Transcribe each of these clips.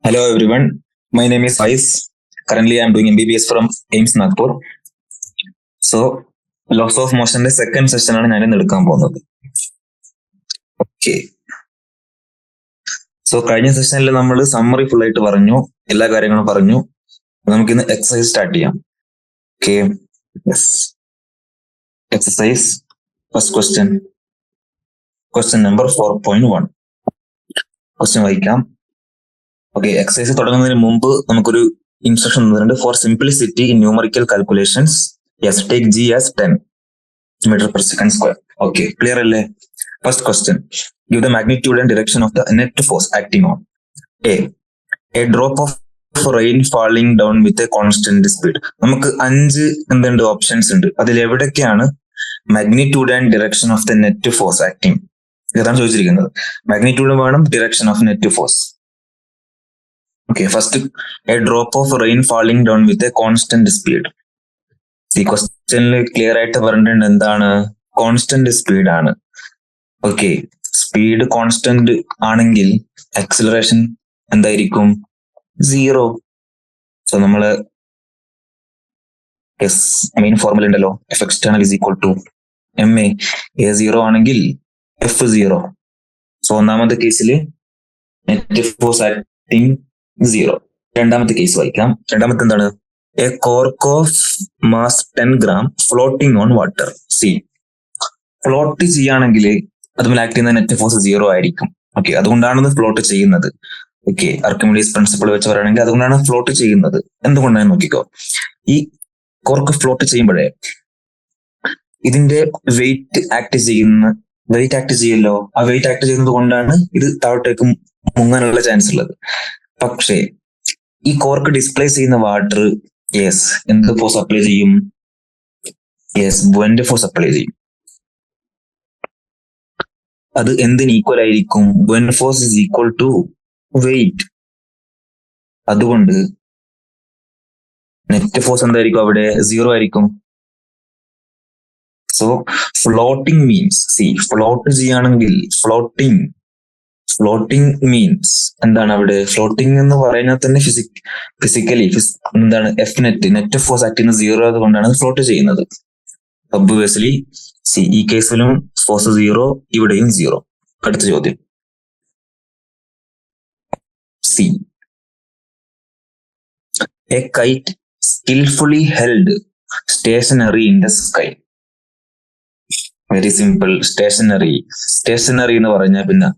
Hello everyone, my name is Faiz. Currently I am doing MBBS from AIMS Nagpur. So, laws of മോഷന്റെ second session ആണ് ഞാൻ ഇന്ന് എടുക്കാൻ പോകുന്നത്. Okay, so കഴിഞ്ഞ സെഷനിൽ നമ്മൾ സമ്മറി ഫുൾ ആയിട്ട് പറഞ്ഞു, എല്ലാ കാര്യങ്ങളും പറഞ്ഞു. നമുക്കിന്ന് എക്സസൈസ് സ്റ്റാർട്ട് ചെയ്യാം. Okay, exercise first question number 4.1. Question വായിക്കാം. ഓക്കെ, എക്സസൈസ് തുടങ്ങുന്നതിന് മുമ്പ് നമുക്കൊരു ഇൻസ്ട്രക്ഷൻ തന്നിട്ടുണ്ട്. For simplicity in numerical calculations take G as 10 meter per second square. Okay, clear അല്ലേ? First question, give the magnitude and direction of the net force acting on a drop of rain falling down with a constant speed. നമുക്ക് 5 എന്തുണ്ട് options ഉണ്ട്. അതിൽ എവിടൊക്കെയാണ് magnitude and direction of the net force acting? ഇതാണ് ചോദിച്ചിരിക്കുന്നത്. Magnitude വേണം, direction of net force. Okay, first, a drop of rain falling down with a constant speed. ഈ ക്വസ്റ്റ്യനിൽ ക്ലിയർ ആയിട്ട് പറഞ്ഞിട്ടുണ്ട് എന്താണ്? കോൺസ്റ്റന്റ് സ്പീഡ് ആണ്. ഓക്കെ, സ്പീഡ് കോൺസ്റ്റന്റ് ആണെങ്കിൽ ആക്സിലറേഷൻ എന്തായിരിക്കും? 0. സോ നമ്മള് മെയിൻ ഫോർമുല ഉണ്ടല്ലോ, F external is equal to ma. A0 ആണെങ്കിൽ F0. സോ ഒന്നാമത്തെ കേസിൽ നെറ്റ് ഫോഴ്സ് ആക്ടിങ് 0. രണ്ടാമത്തെ കേസ് വായിക്കാം. രണ്ടാമത്തെ എന്താണ്? A cork of mass 10 gram floating on water. C, float ചെയ്യുകയാണെങ്കിൽ അതുപോലെ ആക്ട് ചെയ്യുന്ന നെറ്റ് ഫോഴ്സ് 0 ആയിരിക്കും. ഓക്കെ, അതുകൊണ്ടാണ് ഫ്ലോട്ട് ചെയ്യുന്നത്. ഓക്കെ, ആർക്കിമിഡീസ് പ്രിൻസിപ്പിൾ വെച്ച് പറയുകയാണെങ്കിൽ അതുകൊണ്ടാണ് ഫ്ലോട്ട് ചെയ്യുന്നത്. എന്തുകൊണ്ടാണ് നോക്കിക്കോ. ഈ കോർക്ക് ഫ്ലോട്ട് ചെയ്യുമ്പോഴേ ഇതിന്റെ വെയിറ്റ് ആക്ട് ചെയ്യല്ലോ. ആ വെയിറ്റ് ആക്ട് ചെയ്യുന്നത് കൊണ്ടാണ് ഇത് താഴോട്ടേക്ക് മുങ്ങാനുള്ള ചാൻസ് ഉള്ളത്. പക്ഷേ ഈ കോർക്ക് ഡിസ്പ്ലേസ് ചെയ്യുന്ന വാട്ടർ എന്ത് ഫോഴ്സ് അപ്ലൈ ചെയ്യും? ബുവന്റ് ഫോഴ്സ് അപ്ലൈ ചെയ്യും. അത് എന്തിന് ഈക്വൽ ആയിരിക്കും? Buoyant force is equal to weight. അതുകൊണ്ട് നെറ്റ് ഫോഴ്സ് എന്തായിരിക്കും അവിടെ? 0 ആയിരിക്കും. സോ ഫ്ലോട്ടിംഗ് മീൻസ്, ഫ്ലോട്ട് ചെയ്യുകയാണെങ്കിൽ ഫ്ലോട്ടിംഗ് മീൻസ് എന്താണ് അവിടെ? ഫ്ലോട്ടിംഗ് എന്ന് പറയുന്നത് തന്നെ ഫിസിക്കലി എന്താണ്? നെറ്റ് ഫോഴ്സ് ആക്ട് ചെയ്യുന്ന 0 അതുകൊണ്ടാണ് ഫ്ലോട്ട് ചെയ്യുന്നത്. ഒബ്വിയസ്ലി ഈ കേസിലും ഫോഴ്സ് 0, ഇവിടെയും 0. അടുത്ത ചോദ്യം, C, a kite skillfully held stationary in the sky. Very simple. Stationary എന്ന് പറഞ്ഞാൽ പിന്നെ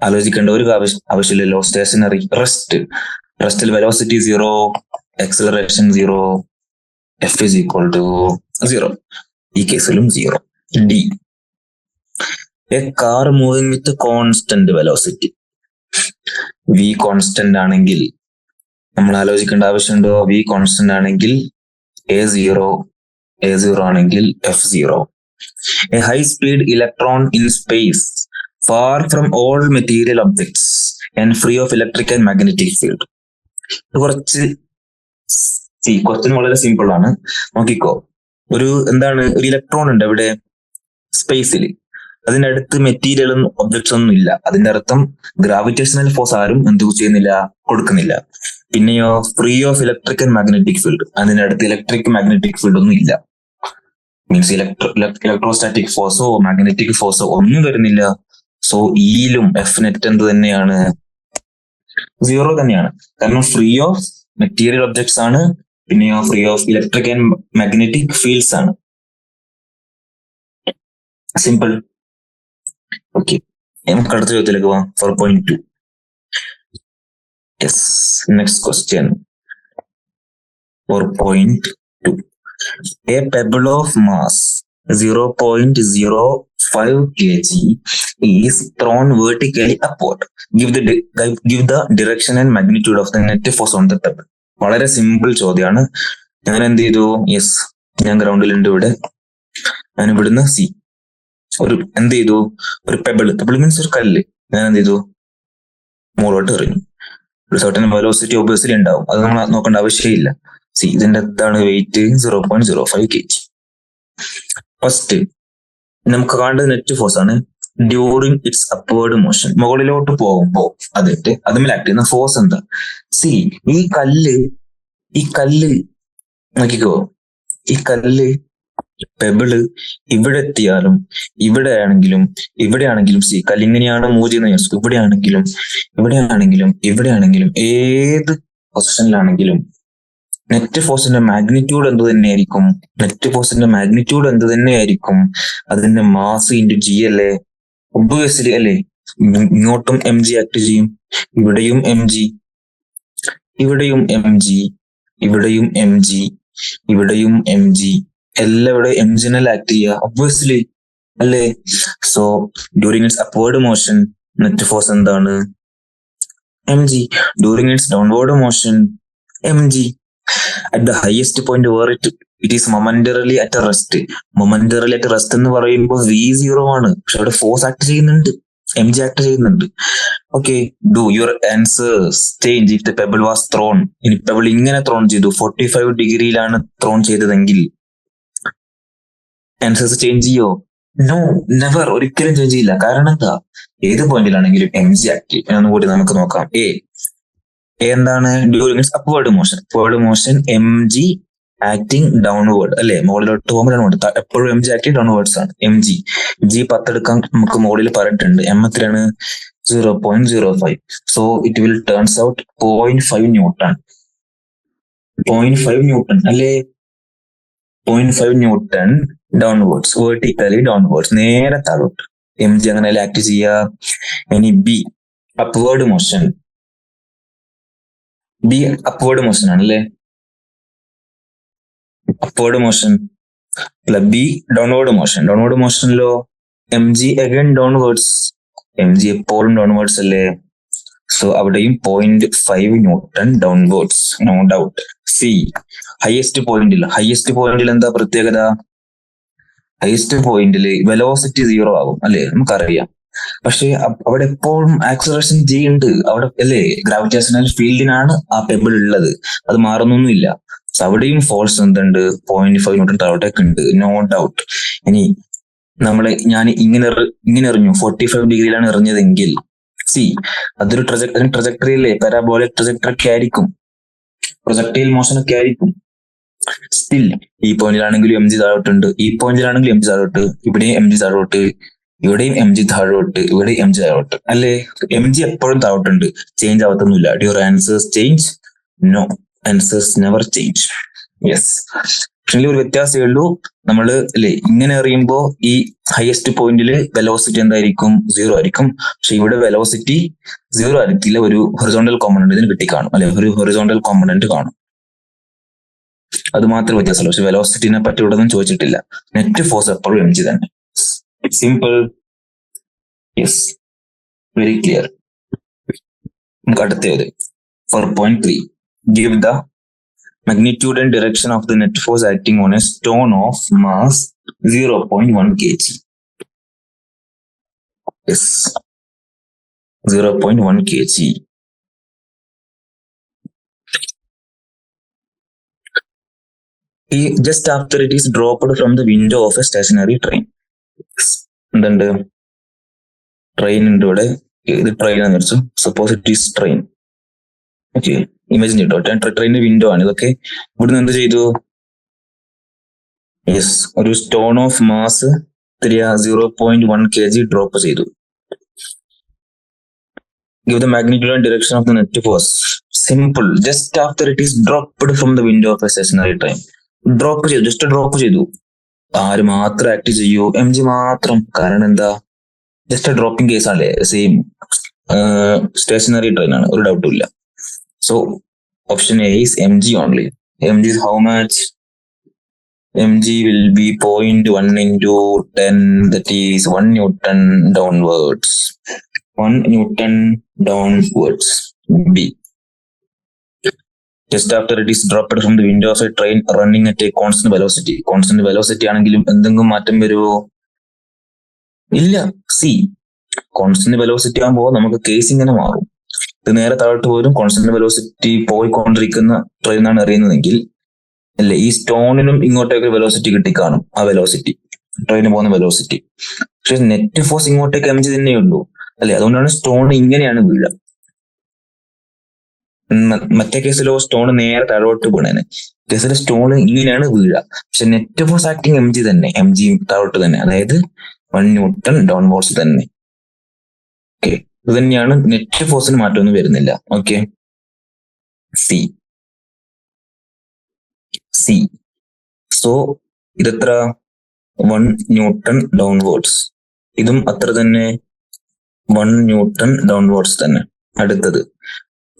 ആലോചിക്കേണ്ട ഒരു ആവശ്യമില്ലല്ലോ. സ്റ്റേഷനറി, റെസ്റ്റിൽ velocity 0, acceleration 0, F is equal to 0. ഈ കേസിലും 0. D, a car moving with constant velocity. V constant ആണെങ്കിൽ നമ്മൾ ആലോചിക്കേണ്ട ആവശ്യമുണ്ടോ? V കോൺസ്റ്റന്റ് ആണെങ്കിൽ A0 ആണെങ്കിൽ F0. A high speed electron in space far from all material objects and free of electric and magnetic field. കുറച്ച് question വളരെ simple ആണ്. നോക്കിക്കോ, ഒരു ഇലക്ട്രോൺ ഉണ്ട് എവിടെ? സ്പേസിൽ. അതിന്റെ അടുത്ത് മെറ്റീരിയലും ഒബ്ജക്ട്സ് ഒന്നും ഇല്ല. അതിന്റെ അർത്ഥം ഗ്രാവിറ്റേഷണൽ ഫോഴ്സ് ആരും കൊടുക്കുന്നില്ല. പിന്നെയോ free of electric and magnetic field. അതിന്റെ അടുത്ത് ഇലക്ട്രിക് മാഗ്നറ്റിക് ഫീൽഡ് ഒന്നും ഇല്ല. മീൻസ് ഇലക്ട്രോസ്റ്റാറ്റിക് ഫോഴ്സോ മാഗ്നറ്റിക് ഫോഴ്സോ ഒന്നും വരുന്നില്ല. സോ ഇയിലും എഫ് നെറ്റ് എന്ത് തന്നെയാണ്? 0 തന്നെയാണ്. കാരണം ഫ്രീ ഓഫ് മെറ്റീരിയൽ ഒബ്ജക്ട്സ് ആണ്, പിന്നെയോ free of electric and magnetic fields ആണ്. സിമ്പിൾ. ഓക്കെ, നമുക്ക് അടുത്ത ചോദ്യത്തിലേക്ക് പോവാം. 4.2. Next question 4.2. A pebble of mass 0.05 kg is thrown vertically upward. Give the direction and magnitude of the net force on the pebble. വളരെ simple ചോദ്യമാണ്. ഞാൻ എന്ത് ചെയ്തു? ഞാൻ ഗ്രൗണ്ടിലുണ്ട് ഇവിടെ. ഞാൻ ഇവിടുന്ന് ഒരു പെബിൾ മീൻസ് ഒരു കല്ല് ഞാൻ എന്ത് ചെയ്തു? മുകളോട്ട് എറിഞ്ഞു. ഒരു സർട്ടൻ വെലോസിറ്റി ഒബ്വിയസ്ലി ഉണ്ടാവും. അത് നമ്മൾ നോക്കേണ്ട ആവശ്യമില്ല. ഇതിന്റെ വെയിറ്റ് 0.05 kg. ഫസ്റ്റ് നമുക്ക് കാണേണ്ടത് നെറ്റ് ഫോഴ്സ് ആണ്. During its upward motion. മുകളിലോട്ട് പോകുമ്പോ അതുമേൽ ആക്ട് ചെയ്യുന്ന ഫോഴ്സ് എന്താ? സി, ഈ കല്ല് നോക്കിക്കോ, ഈ കല്ല് പെബിള് ഇവിടെ എത്തിയാലും ഇവിടെയാണെങ്കിലും സി, കല്ലിങ്ങനെയാണ് മൂവ് ചെയ്യുന്ന വിചാരിച്ചു. ഇവിടെയാണെങ്കിലും ഏത് പൊസിഷനിലാണെങ്കിലും നെറ്റ് ഫോഴ്സിന്റെ മാഗ്നിറ്റ്യൂഡ് എന്ത് തന്നെയായിരിക്കും? അതിന്റെ മാസ് ഇൻറ്റു ജി അല്ലേ? ഒബ്വിയസ്ലി അല്ലേ? ഇങ്ങോട്ടും എം ജി ആക്ട് ചെയ്യും, ഇവിടെയും എം ജി, എല്ലാവിടെ എം ജിനല്ല ആക്ട് ചെയ്യുക, ഒബ്വിയസ്ലി അല്ലേ? So during its upward motion net force എന്താണ്? M g. During its downward motion m g. At the highest point where it is momentarily at rest എന്ന് പറയുമ്പോൾ V0 ആണ്. പക്ഷെ അവിടെ ഫോഴ്സ് ആക്ട് ചെയ്യുന്നുണ്ട്, എം ജി ആക്ട് ചെയ്യുന്നുണ്ട്. Okay, do your answers change if the pebble was thrown? ഇനി pebble ഇങ്ങനെ thrown ചെയ്തു, 45 ഡിഗ്രിയിലാണ് ത്രോൺ ചെയ്തതെങ്കിൽ ആൻസേഴ്സ് ചേഞ്ച് ചെയ്യോ? നോ, നെവർ, ഒരിക്കലും ചേഞ്ച് ചെയ്യില്ല. കാരണം എന്താ? ഏത് പോയിന്റിലാണെങ്കിലും എം ജി ആക്ട് ചെയ്യും. ഒന്നും കൂടി നമുക്ക് നോക്കാം. എ എന്താണ്? During its upward motion m G acting downward അല്ലെ? മുകളിലോട്ട് പോകുമ്പോൾ ഡൗൺവേർഡ്. എപ്പോഴും എം ജി ആക്ടിങ് ഡൗൺവേർഡ്സ് ആണ്. എം ജി 10 എടുക്കാൻ നമുക്ക് മുകളിൽ പറഞ്ഞിട്ടുണ്ട്. എം എത്രയാണ്? 0.05. So it will turns out 0.5 newton. 0.5 newton അല്ലേ? 0.5 ന്യൂട്ടൺ ഡൗൺവേർഡ്സ്, വേർട്ടിക്കലി ഡൗൺവേർഡ്സ്, നേരെ താഴോട്ട്. എം ജി അങ്ങനെയല്ലേ ആക്ട് ചെയ്യുക. ഇനി B upward motion. B upward motion ആണല്ലേ? അപ്വേർഡ് മോഷൻ അല്ല, ബി ഡൗൺവേർഡ് മോഷനിലോ m g again downwards. M g എപ്പോഴും ഡൗൺവേർഡ്സ് അല്ലേ? സോ അവിടെയും 0.5 newton downwards, no doubt. C highest പോയിന്റിൽ എന്താ പ്രത്യേകത? ഹയസ്റ്റ് പോയിന്റിൽ വെലോസിറ്റി 0 ആകും അല്ലേ? നമുക്കറിയാം. പക്ഷെ അവിടെ എപ്പോഴും ആക്സലറേഷൻ ജി ഉണ്ട് അവിടെ അല്ലേ? ഗ്രാവിറ്റേഷണൽ ഫീൽഡിനാണ് ആ പെബിൾ ഉള്ളത്, അത് മാറുന്നൊന്നുമില്ല. അവിടെയും ഫോഴ്സ് എന്തുണ്ട്? 0.5 ന്യൂട്ടൺ താഴോട്ടേക്ക് ഉണ്ട്, നോ ഡൗട്ട്. ഇനി ഞാൻ ഇങ്ങനെ എറിഞ്ഞു, 45 ഡിഗ്രിയിലാണ് എറിഞ്ഞതെങ്കിൽ സി, അതൊരു ട്രജക്ടറി അല്ലേ? പാരാബോളിക് ട്രജക്ടറി ആയിരിക്കും, പ്രൊജക്ടൈൽ മോഷൻ ഒക്കെ ആയിരിക്കും. സ്റ്റിൽ ഈ പോയിന്റിലാണെങ്കിലും എം ജി താഴോട്ടുണ്ട്, ഇവിടെയും എം ജി താഴോട്ട്, ഇവിടെയും എം ജി താഴോട്ട് അല്ലേ? എം ജി എപ്പോഴും താഴോട്ടുണ്ട്, ചേഞ്ച് ആവത്തൊന്നുമില്ല. Do your answers change? No, answers never change. Yes. പക്ഷേ ഒരു വ്യത്യാസമേ ഉള്ളൂ. നമ്മള് അല്ലേ ഇങ്ങനെ എറിയുമ്പോ ഈ ഹയസ്റ്റ് പോയിന്റിൽ വെലോസിറ്റി എന്തായിരിക്കും? 0 ആയിരിക്കും. പക്ഷെ ഇവിടെ വെലോസിറ്റി 0 ആയിരിക്കില്ല, ഒരു ഹൊറിസോണ്ടൽ കോമ്പണന്റ് ഇതിന് കിട്ടിക്കാണും അല്ലെ? ഒരു ഹൊറിസോണ്ടൽ കോമ്പണന്റ് കാണും, അത് മാത്രമേ വ്യത്യാസമുള്ളൂ. പക്ഷെ വെലോസിറ്റിനെ പറ്റി ഇവിടെ ഒന്നും ചോദിച്ചിട്ടില്ല. നെറ്റ് ഫോഴ്സ് എപ്പോഴും എം ജി തന്നെ. സിമ്പിൾ. Yes, very clear. നമുക്ക് അടുത്തത് 4.3. Give the magnitude and direction of the net force acting on a stone of mass 0.1 kg. Yes, 0.1 kg. Just after it is dropped from the window of a stationary train. എന്തുണ്ട്? Train ഉണ്ട് ഇവിടെ. ഇത് train എന്ന് വെച്ചു. Suppose it is train. Okay, imagine ചെയ്തോ, ട്രെയിനിന്റെ window ആണ് ഇതൊക്കെ. ഇവിടുന്ന് എന്ത് ചെയ്തു? യെസ്, ഒരു stone of mass 0.1 kg drop ചെയ്തു. Give the magnitude and direction of the net force. Simple. Just after it is dropped from the window of a stationary train. Just drop ചെയ്തു. ആര് മാത്രം ആക്ട് ചെയ്യൂ? M G മാത്രം. കാരണം എന്താ? Just dropping case ആണല്ലേ? Same stationery train ആണ്, ഒരു ഡൗട്ടും ഇല്ല. So option A is mg only. Mg is how much? Mg will be 0.1 into 10, that is 1 Newton downwards. 1 Newton downwards. B. Just after it is dropped from the window of a train running at a constant velocity. Constant velocity ആണെങ്കിലും എന്തെങ്കിലും മാറ്റം വരുമോ? ഇല്ല. C, constant velocity ആകുമ്പോൾ നമുക്ക് case ഇങ്ങനെ മാറും. ഇത് നേരെ താഴോട്ട് പോലും കോൺസ്റ്റന്റ് വെലോസിറ്റി പോയിക്കൊണ്ടിരിക്കുന്ന ട്രെയിനാണ് എറിയുന്നതെങ്കിൽ അല്ലെ, ഈ സ്റ്റോണിനും ഇങ്ങോട്ടേക്ക് വെലോസിറ്റി കിട്ടിക്കാണും. ആ വെലോസിറ്റി ട്രെയിന് പോകുന്ന വെലോസിറ്റി. പക്ഷെ നെറ്റ് ഫോഴ്സ് ഇങ്ങോട്ടേക്ക് mg തന്നെയുള്ളൂ അല്ലെ, അതുകൊണ്ടാണ് സ്റ്റോൺ ഇങ്ങനെയാണ് വീഴുക. മറ്റേ കേസിലോ സ്റ്റോൺ നേരെ താഴോട്ട് വീണേനെ, കേസിൽ സ്റ്റോൺ ഇങ്ങനെയാണ് വീഴുക. പക്ഷെ നെറ്റ് ഫോഴ്സ് ആക്ടിങ് mg തന്നെ, mg താഴോട്ട് തന്നെ, അതായത് 1 ന്യൂട്ടൺ ഡൗൺവേർഡ്സ് തന്നെ. ഓക്കെ, ഇത് തന്നെയാണ്, നെറ്റ് ഫോഴ്സിന് മാറ്റമൊന്നും വരുന്നില്ല. ഓക്കെ, സി സോ ഇതെത്ര, 1 ന്യൂട്ടൺ ഡൗൺവേർഡ്സ്. ഇതും അത്ര തന്നെ, 1 ന്യൂട്ടൺ ഡൗൺവേർഡ്സ് തന്നെ. അടുത്തത്,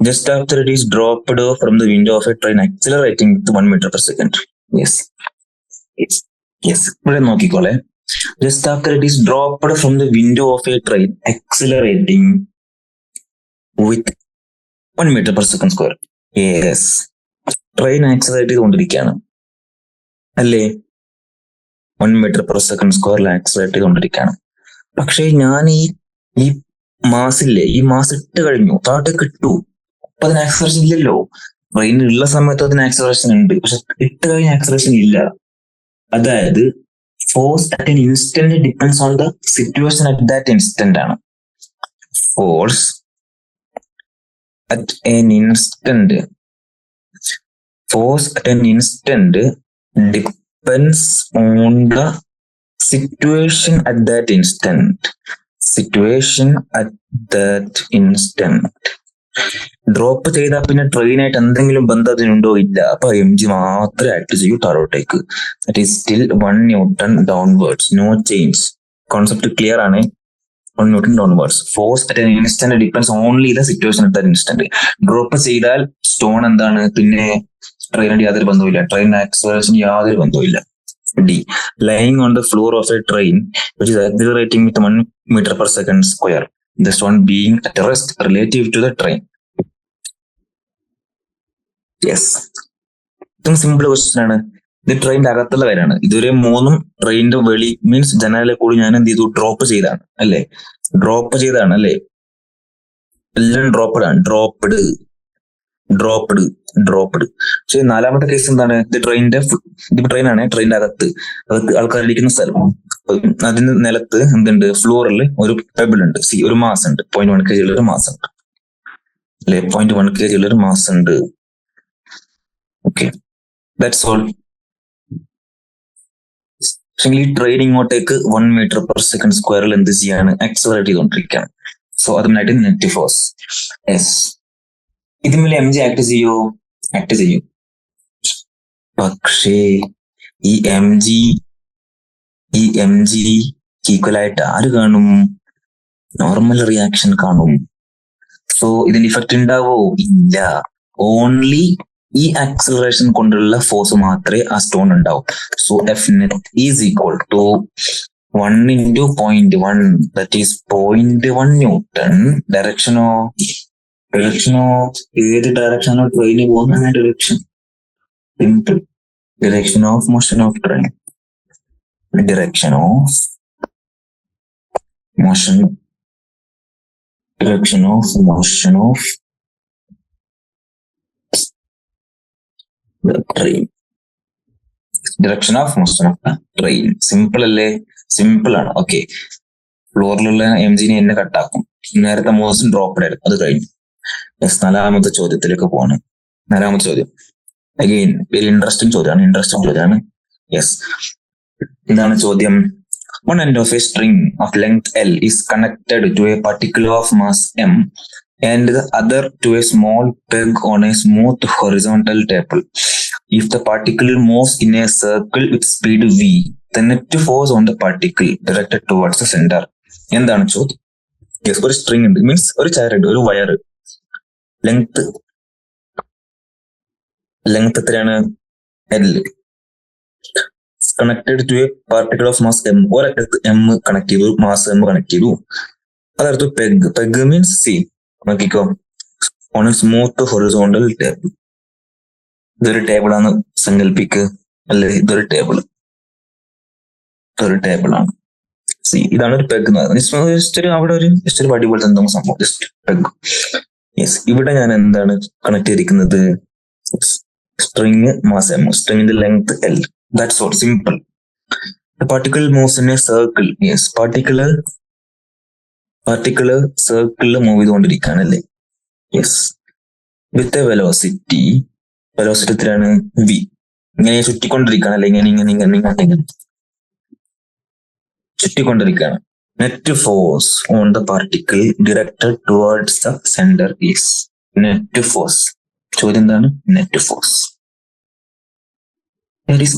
just after it is dropped from the window of a train accelerating with 1 metre per second. Yes ഇവിടെ നോക്കിക്കോളെ, just after it is dropped from the window of a train accelerating with 1 metre per second square. Yes, train accelerate ചെയ്തുകൊണ്ടിരിക്കുകയാണ് അല്ലേ, 1 metre per second സ്ക്വയറിൽ accelerate ചെയ്തുകൊണ്ടിരിക്കുകയാണ്. പക്ഷെ ഞാൻ ഈ മാസില്ലേ, ഈ മാസ് ഇട്ട് കഴിഞ്ഞു, താഴോട്ടേക്ക് ഇട്ടു, അപ്പൊ അതിന് ആക്സിലറേഷൻ ഇല്ലല്ലോ. ട്രെയിൻ ഉള്ള സമയത്ത് അതിന് ആക്സിലറേഷൻ ഉണ്ട്, പക്ഷെ ഇട്ട് കഴിഞ്ഞ ആക്സിലറേഷൻ ഇല്ല. അതായത് force at an instant depends on the situation at that instant ആണ്. ഫോഴ്സ് അറ്റ് എൻ ഇൻസ്റ്റന്റ് depends on the situation at that instant. Drop ചെയ്താൽ പിന്നെ ട്രെയിനായിട്ട് എന്തെങ്കിലും ബന്ധം അതിനുണ്ടോ? ഇല്ല. അപ്പൊ mg മാത്രമേ ആക്ട് ചെയ്യൂ താഴോട്ടേക്ക്. That is still 1 newton downwards, no change. Concept clear ആണ്. 1 newton downwards. Force at an instant depends only the situation at that instant. Drop ചെയ്താൽ സ്റ്റോൺ എന്താണ്, പിന്നെ ട്രെയിനായിട്ട് യാതൊരു ബന്ധവുമില്ല, ട്രെയിൻ ആക്സിലറേഷൻ യാതൊരു ബന്ധവുമില്ല. D, lying on the floor of a train which is accelerating with 1 meter per second square, the stone being at rest relative to the train. Yes, ഇതും simple question ആണ്. ഇത് ട്രെയിനിന്റെ അകത്തുള്ള കാര്യമാണ്. ഇതുവരെ 3 ട്രെയിനിന്റെ വെളി മീൻസ് ജനാലെ കൂടി ഞാൻ എന്ത് ചെയ്തു, ഡ്രോപ്പ് ചെയ്താണ് അല്ലേ, എല്ലാം ഡ്രോപ്പ്ഡ്. പക്ഷെ 4ാമത്തെ കേസ് എന്താണ്, ഇത് ട്രെയിനാണ്, ട്രെയിനിന്റെ അകത്ത് ആൾക്കാർ ഇരിക്കുന്ന സ്ഥലം, അതിന് നിലത്ത് എന്തുണ്ട്, ഫ്ലോറിൽ ഒരു പെബിൾ ഉണ്ട്, ഒരു മാസ് ഉണ്ട്, 0.1 kg ഉള്ള ഒരു മാസ് ഉണ്ട് അല്ലെ, 0.1 kg ഉള്ള ഒരു മാസ് ഉണ്ട്. Okay, that's all. പക്ഷെ ഈ ട്രെയിൻ ഇങ്ങോട്ടേക്ക് 1 മീറ്റർ പെർ സെക്കൻഡ് സ്ക്വയറിൽ എന്ത് ചെയ്യാണ്, ആക്സിലറേറ്റ് ചെയ്തുകൊണ്ടിരിക്കുകയാണ്. സോ അതിനായിട്ട് നെറ്റ് ഫോഴ്സ്. യെസ്, ഇതിന്മേൽ mg ആക്ട് ചെയ്യും. പക്ഷേ ഈ mg ഈക്വലായിട്ട് ആര് കാണും, നോർമൽ റിയാക്ഷൻ കാണും. സോ ഇതിന്റെ ഇഫക്റ്റ് ഉണ്ടാവോ? ഇല്ല. ഓൺലി ഈ ആക്സിലറേഷൻ കൊണ്ടുള്ള ഫോഴ്സ് മാത്രമേ ആ സ്റ്റോൺ ഉണ്ടാവും. So F net is equal to 1 into 0.1, that is 0.1 newton. ഡയറക്ഷനോ ഏത് ഡയറക്ഷനോ ട്രെയിന് പോകുന്ന direction, simple. direction of motion of train, direction of motion of the train, direction of motion of the train. Simple അല്ലേ? Simple ആണ്. Okay, ഫ്ലോറിലുള്ള mg എന്നെ കട്ടാക്കും. നേരത്തെ motion drop ആയിരുന്നു, അത് കഴിഞ്ഞു. 4ാമത്തെ ചോദ്യത്തിലേക്ക് പോവാണ്. 4ാമത്തെ ചോദ്യം അഗെയിൻ വെരി ഇൻട്രസ്റ്റിംഗ് ചോദ്യമാണ്. യെസ്, എന്താണ് ചോദ്യം? One end of a string of length L is connected to a particle of mass M and the other to a small peg on a smooth horizontal table. If the particle moves in a circle with speed v, the net force on the particle directed towards the center. എന്താണ് ചോദ്യം? Yes, ഒരു string ഉണ്ട്, means ഒരു ചരട്, ഒരു wire, length എത്രയാണ്? L, connected to a particle of mass M. ഒരറ്റത്ത് M connect ചെയ്തു, മാസ് M കണക്ട് ചെയ്തു. അതടുത്ത് പെഗ് മീൻസ് സി, നോക്കിക്കോ, on a smooth horizontal table. ഇതൊരു ടേബിളാണ് സങ്കല്പിക്ക് അല്ലെ, ഇതൊരു ടേബിളാണ്. സി, ഇതാണ് ഒരു പെഗ് എന്ന് പറയുന്നത്. അവിടെ ജസ്റ്റ് ഒരു വടി പോലത്തെ എന്തോ സംഭവം, ജസ്റ്റ് പെഗ്. യെസ്, ഇവിടെ ഞാൻ എന്താണ് കണക്ട് ചെയ്തിരിക്കുന്നത്? സ്ട്രിങ് മാസ് M, സ്ട്രിങ്ങിന്റെ length L. That's all, simple. The particle moves in a circle. Yes, particle circle move ചെയ്തുകൊണ്ടിരിക്കുകയാണല്ലേ. യെസ്, വിത്ത് എ വെലോസിറ്റി എത്രയാണ്? v. ഇങ്ങനെ ചുറ്റിക്കൊണ്ടിരിക്കുകയാണല്ലേ, ഇങ്ങനെ ചുറ്റിക്കൊണ്ടിരിക്കുകയാണ്. Net force on the particle directed towards the centre is net force. ചോദ്യം എന്താണ്? Net force.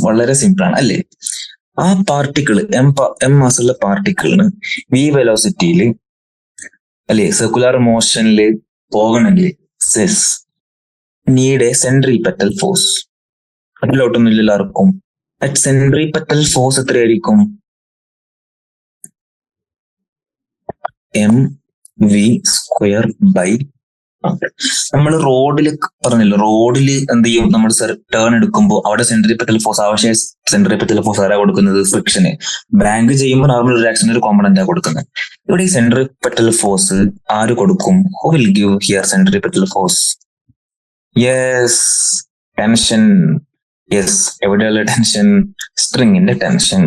വളരെ simple ആണ് അല്ലേ. ആ പാർട്ടിക്കിൾ എം മാസുള്ള പാർട്ടിക്കിളിന് v വെലോസിറ്റിയിൽ അല്ലെ സർക്കുലർ മോഷനിൽ പോകണമെങ്കിൽ says need a centripetal force. അതിലോട്ടൊന്നും ഇല്ലല്ലോ ആർക്കും. അറ്റ് സെൻട്രിപെറ്റൽ ഫോഴ്സ് എത്രയായിരിക്കും? mv²/r. നമ്മൾ റോഡിൽ പറഞ്ഞല്ലോ, റോഡിൽ എന്ത് ചെയ്യും? നമ്മൾ ടേൺ എടുക്കുമ്പോൾ അവിടെ സെൻട്രിപെറ്റൽ ഫോഴ്സ്, ആവശ്യ സെൻട്രിപെറ്റൽ ഫോഴ്സ് ആരാ കൊടുക്കുന്നത്? ഫ്രിക്ഷന്. ബാങ്ക് ചെയ്യുമ്പോൾ നോർമൽ റിയാക്ഷന് ഒരു കോമ്പണന്റാ കൊടുക്കുന്നത്. ഇവിടെ ഈ സെൻട്രിപെറ്റൽ ഫോഴ്സ് ആര് കൊടുക്കും? Who will give here centripetal force? Yes, tension. Yes, എവിടെയുള്ള ടെൻഷൻ? സ്ട്രിങ്ങിന്റെ ടെൻഷൻ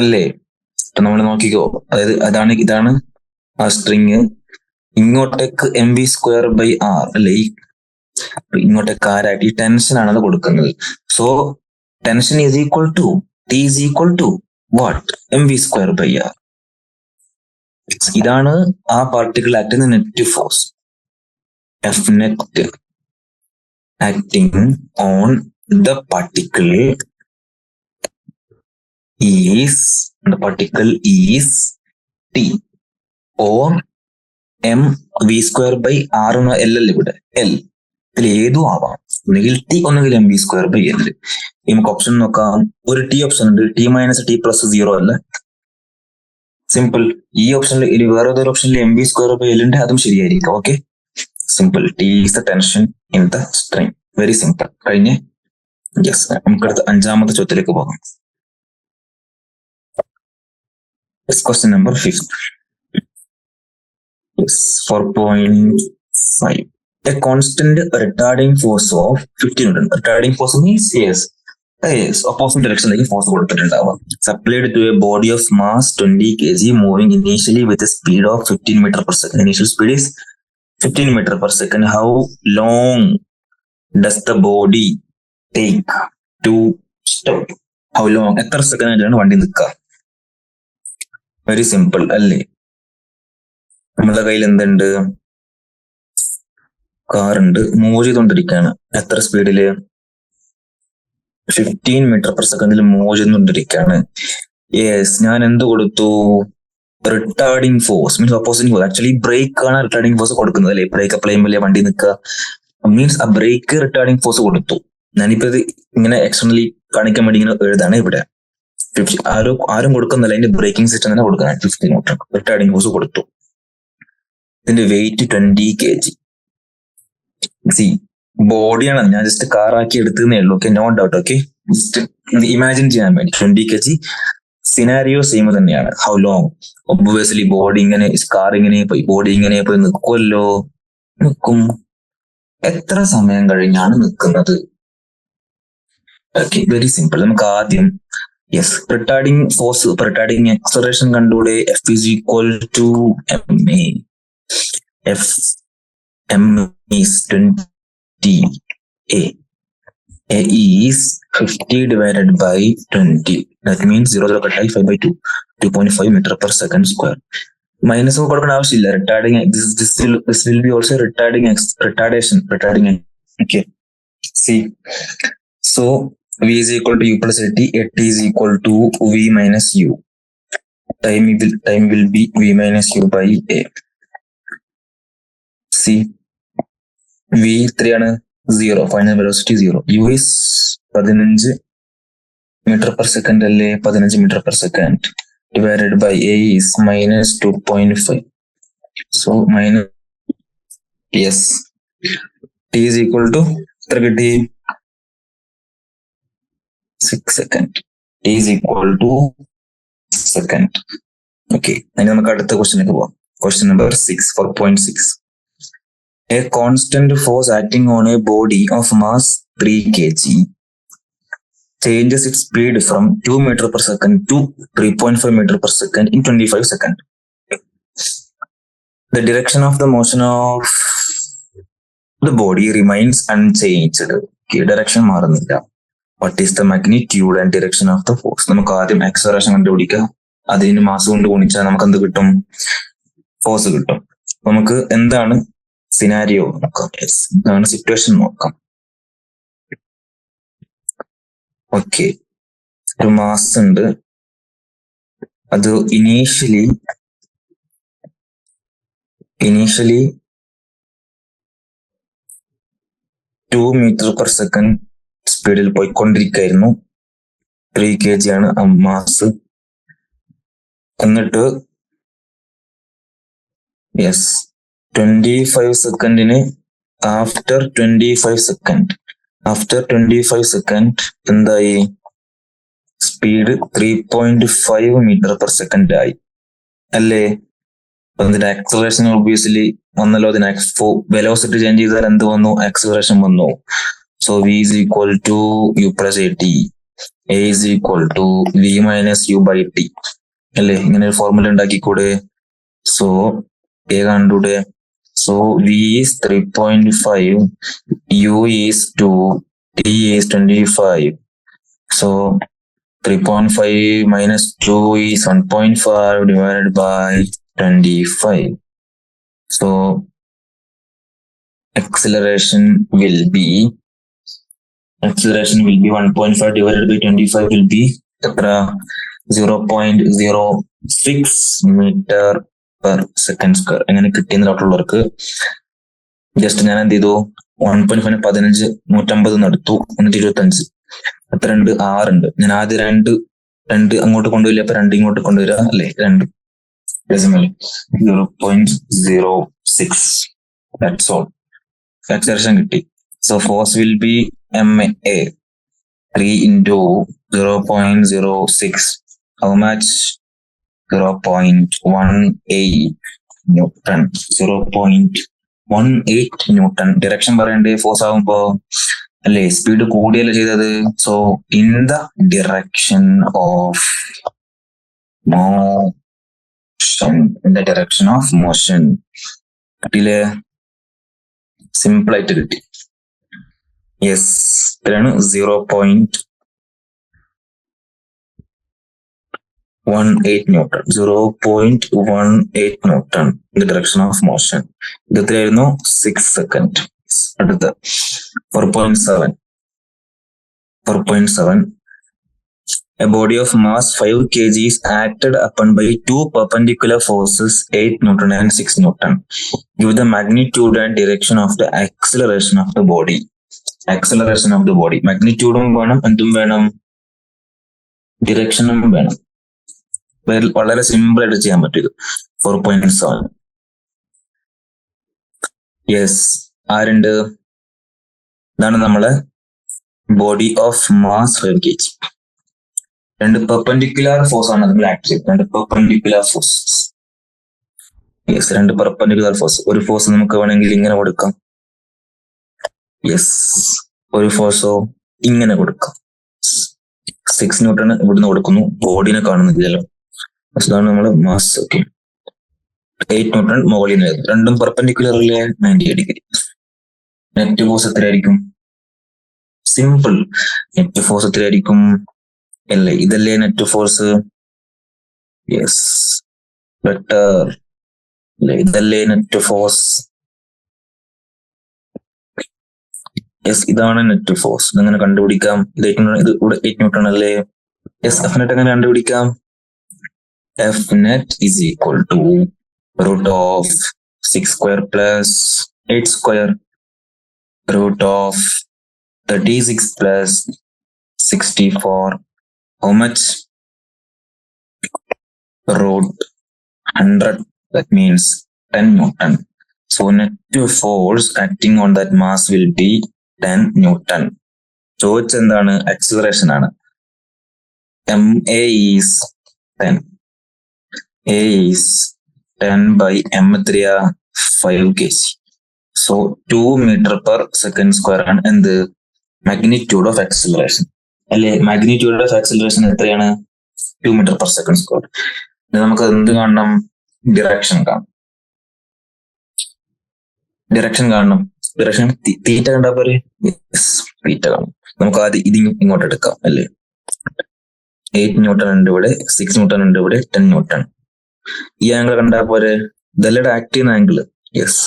അല്ലേ. ഇപ്പൊ നമ്മൾ നോക്കിക്കോ, അതായത് ഇതാണ് ആ സ്ട്രിങ്. ഇങ്ങോട്ടേക്ക് mv²/r അല്ലേ, ഇങ്ങോട്ടേക്ക് ആരായിട്ട് ഈ ടെൻഷൻ ആണത് കൊടുക്കുന്നത്. So tension is equal to T is equal to what? mv²/r. ഇതാണ് ആ particle acting net force. F net acting on the particle is T or mv²/r. L അല്ലേ ഇവിടെ? L. ഇതിൽ ഏതും ആവാം, ഒന്നുകിൽ T ഒന്നുകിൽ mv²/L. നമുക്ക് ഓപ്ഷൻ നോക്കാം. ഒരു T ഓപ്ഷൻ ഉണ്ട്, T - T+0 അല്ല. സിമ്പിൾ. ഈ ഓപ്ഷനിൽ ഇനി വേറെ ഏതൊരു ഓപ്ഷനിൽ mv²/L ഉണ്ട്, അതും ശരിയായിരിക്കും. Okay, simple. T is the tension in the string. Very simple. കഴിഞ്ഞ് യെസ്, നമുക്കടുത്ത അഞ്ചാമത്തെ ചോദ്യത്തിലേക്ക് പോകാം. Question number 5. Yes, 4.5. A constant retarding force of 50 Newton. Retarding force means yes, opposite direction force കൊടുത്തിട്ടുണ്ടാവാം. Supplied to a body of mass 20 kg moving initially with a speed of 15 meter per second. Initial speed is 15 meter per second. How long does the body take to stop? How long? എത്ര സെക്കൻഡിലാണ് വണ്ടി നിൽക്കുക? Very simple അല്ലേ. നമ്മുടെ കയ്യിൽ എന്തുണ്ട്? കാറുണ്ട്, move ചെയ്തുകൊണ്ടിരിക്കുകയാണ്. എത്ര സ്പീഡില്? 15 മീറ്റർ പെർ സെക്കൻഡിൽ മൂവ് ചെയ്തുകൊണ്ടിരിക്കുകയാണ്. യെസ്, ഞാൻ എന്ത് കൊടുത്തു? Retarding force means opposite force. Actually brake ആണ് റിട്ടാർഡിങ് ഫോഴ്സ് കൊടുക്കുന്നത് അല്ലേ. ബ്രേക്ക് അപ്ലൈ ചെയ്യുമ്പോൾ വണ്ടി നിൽക്കുക. മീൻസ് ആ ബ്രേക്ക് റിട്ടാർഡിങ് ഫോഴ്സ് കൊടുത്തു. ഞാനിപ്പോ ഇത് ഇങ്ങനെ എക്സ്റ്റർണലി കാണിക്കാൻ വേണ്ടി ഇങ്ങനെ എഴുതാണ്. ഇവിടെ ആരും കൊടുക്കുന്നില്ല, അതിന്റെ ബ്രേക്കിംഗ് സിസ്റ്റം തന്നെ കൊടുക്കുന്നത്. 15 ന്യൂട്ടൺ റിട്ടാർഡിങ് ഫോഴ്സ് കൊടുത്തു. ഇതിന്റെ വെയിറ്റ് 20 kg. സി ബോഡിയാണ്, ഞാൻ ജസ്റ്റ് കാറാക്കി എടുത്തേ ഉള്ളൂ. Okay, no doubt. Okay, just imagine ചെയ്യാൻ വേണ്ടി 20 kg. സിനാരിയോ സെയിം തന്നെയാണ്. How long? ഒബ്വിയസ്ലി ബോഡി ഇങ്ങനെ, കാർ ഇങ്ങനെ പോയി, ബോഡി ഇങ്ങനെ പോയി നിൽക്കുമല്ലോ. നിൽക്കും. എത്ര സമയം കഴിഞ്ഞാണ് നിൽക്കുന്നത്? Okay, very simple. നമുക്ക് ആദ്യം yes retarding force, retarding acceleration കണ്ടുകൂടെ? F is equal to ma. M is 20. A is 50 divided by 20. That means 0 cut 5/2. 2.5 meter per second square. Minus കൊടുക്കേണ്ട ആവശ്യമില്ല. Retarding this will be also retardation. Okay. See. So V is equal to U plus T. T is equal to V minus U. Time will be V minus U by A. See. V 3 ആണ് 0. Final velocity 0. U is 15 meter per second അല്ലേ. 15 meter per second divided by A is minus 2.5. So minus yes. T is equal to എത്ര കിട്ടി? 6 second. T is equal to second. Okay, ഇനി നമുക്ക് അടുത്ത ക്വസ്റ്റ്യനിലേക്ക് പോവാം. Question number 6, 4.6. A constant force acting on a body of mass 3 kg changes its speed from 2 meter per second to 3.5 meter per second in 25 seconds. The direction of the motion of the body remains unchanged. Direction മാറുന്നില്ല. What is the magnitude and direction of the force? നമുക്ക് ആദ്യം acceleration കണ്ടുപിടിക്കുക. അതിന് mass കൊണ്ട് ഗുണിച്ചാൽ നമുക്ക് എന്ത് കിട്ടും? ഫോഴ്സ് കിട്ടും. നമുക്ക് എന്താണ് സിനാരിയോ നോക്കാം. എന്താണ് സിറ്റുവേഷൻ നോക്കാം. ഓക്കെ, ഒരു മാസ് ഉണ്ട്. അത് ഇനീഷ്യലി 2 meter per second സ്പീഡിൽ പോയിക്കൊണ്ടിരിക്കുകയായിരുന്നു. 3 kg ആണ് ആ മാസ്. എന്നിട്ട് 25 സെക്കൻഡിന് ആഫ്റ്റർ 25 സെക്കൻഡ് എന്തായി? സ്പീഡ് 3.5 meter per second ആയി അല്ലേ? അതിന്റെ ആക്സലറേഷൻ ഒബ്വിയസ്ലി വന്നല്ലോ. അതിന് വെലോസിറ്റി ചേഞ്ച് ചെയ്താൽ എന്ത് വന്നു? ആക്സലറേഷൻ വന്നു. So v is equal to u plus at, a is equal to v minus u by t അല്ലേ? ഇങ്ങനെ ഒരു ഫോർമുല ഉണ്ടാക്കിക്കൂടെ? സോ a കണ്ടൂടെ? So v is 3.5, u is 2, t is 25. So 3.5 minus 2 is 1.5 divided by 25. So acceleration will be 1.5 divided by 25 will be 0.06 meter per second square. അങ്ങനെ കിട്ടിയെന്നുള്ളവർക്ക് just ഞാൻ എന്ത് ചെയ്തു? 1.5 15 150 എടുത്തു. എന്നിട്ട് 25 എത്ര ഉണ്ട്? 6 ഉണ്ട്. ഞാൻ ആദ്യം രണ്ട് അങ്ങോട്ട് കൊണ്ടുപോയില്ല, അപ്പൊ 2 ഇങ്ങോട്ട് കൊണ്ടുവരിക അല്ലേ? 2 decimal 0.06. That's all. Acceleration കിട്ടി. So force will be ma 3 into 0.06. How much? 0.18 Newton. 0.18 Newton. Direction പറയണ്ടേ ഫോഴ്സ് ആകുമ്പോ അല്ലേ? സ്പീഡ് കൂടിയല്ലേ ചെയ്തത്. So in the direction of motion കിട്ടിയില്ലേ? സിമ്പിൾ ആയിട്ട് കിട്ടി. യെസ്, ഇത്രയാണ് 0.18 newton. 0.18 newton in the direction of motion. ഇത് എത്രയായിരുന്നു? 6 സെക്കൻഡ്. അടുത്ത 4.7. A body of mass 5 kg is acted upon by two perpendicular forces 8 Newton and 6 Newton. Give the magnitude and direction of the acceleration of the body. Magnitude വേണം, എന്തും വേണം, ഡിറക്ഷനും വേണം. വളരെ simple ആയിട്ട് ചെയ്യാൻ പറ്റും. 4.7. യെസ്, ആരുണ്ട്? ഇതാണ് നമ്മളെ ബോഡി ഓഫ് മാസ് 5 kg. രണ്ട് പെർപെൻഡിക്കുലർ ഫോഴ്സ് ആണ് നമ്മൾ ആക്ട് ചെയ്തത്. രണ്ട് പെർപെൻഡിക്കുലർ ഫോഴ്സസ്. യെസ്, രണ്ട് പെർപെൻഡിക്കുലർ ഫോഴ്സ്. ഒരു ഫോഴ്സ് നമുക്ക് വേണമെങ്കിൽ ഇങ്ങനെ കൊടുക്കാം. യെസ്, ഒരു ഫോഴ്സോ ഇങ്ങനെ കൊടുക്കാം. 6 ന്യൂട്ടൺ ഇവിടുന്ന് കൊടുക്കുന്നു. ബോഡിനെ കാണുന്നില്ലല്ലോ. അതാണ് നമ്മള് മാസ്. ഓക്കെ, 8 ന്യൂട്ടൺ മുകളിൽ നിന്ന്. രണ്ടും പെർപെൻഡിക്കുലറിലെ 90 ഡിഗ്രി. നെറ്റ് ഫോഴ്സ് എത്രയായിരിക്കും? സിമ്പിൾ. നെറ്റ് ഫോഴ്സ് എത്രയായിരിക്കും? അല്ലേ, ഇതല്ലേ നെറ്റ് ഫോഴ്സ്? Yes, better. ഇതല്ലേ നെറ്റ് ഫോഴ്സ്? യെസ്, ഇതാണ് നെറ്റ് ഫോഴ്സ്. ഇതെങ്ങനെ കണ്ടുപിടിക്കാം? ഇത് 8 ന്യൂട്ടൺ അല്ലേ? യെസ്, എഫ് നെറ്റ് എങ്ങനെ കണ്ടുപിടിക്കാം? F net is equal to root of 6 square plus 8 square root of 36 plus 64. How much? Root 100. That means 10 Newton. So net force acting on that mass will be 10 Newton. ചോദിച്ച എന്താണ്? Acceleration ആണ്. MA is 10. A is 10 by M3 5 kg. So 2 meter per second square ആണ് എന്ത്? Magnitude of acceleration. അല്ലെ? Magnitude of acceleration എത്രയാണ്? 2 metre per second square. നമുക്ക് എന്ത് കാണണം? ഡിറക്ഷൻ കാണണം. ഡിറക്ഷൻ തീറ്റ കണ്ടാ പോലെ തീറ്റ കാണും. നമുക്ക് ആദ്യം ഇത് ഇങ്ങോട്ട് എടുക്കാം അല്ലേ? 8 ന്യൂട്ടൺ ഉണ്ട് ഇവിടെ, 6 ന്യൂട്ടൺ ഉണ്ട് ഇവിടെ, 10 ന്യൂട്ടൺ. ഈ ആംഗിൾ കണ്ടാ പോലെ ഇതല്ലയുടെ ആക്റ്റീവ് ആംഗിൾ. യെസ്.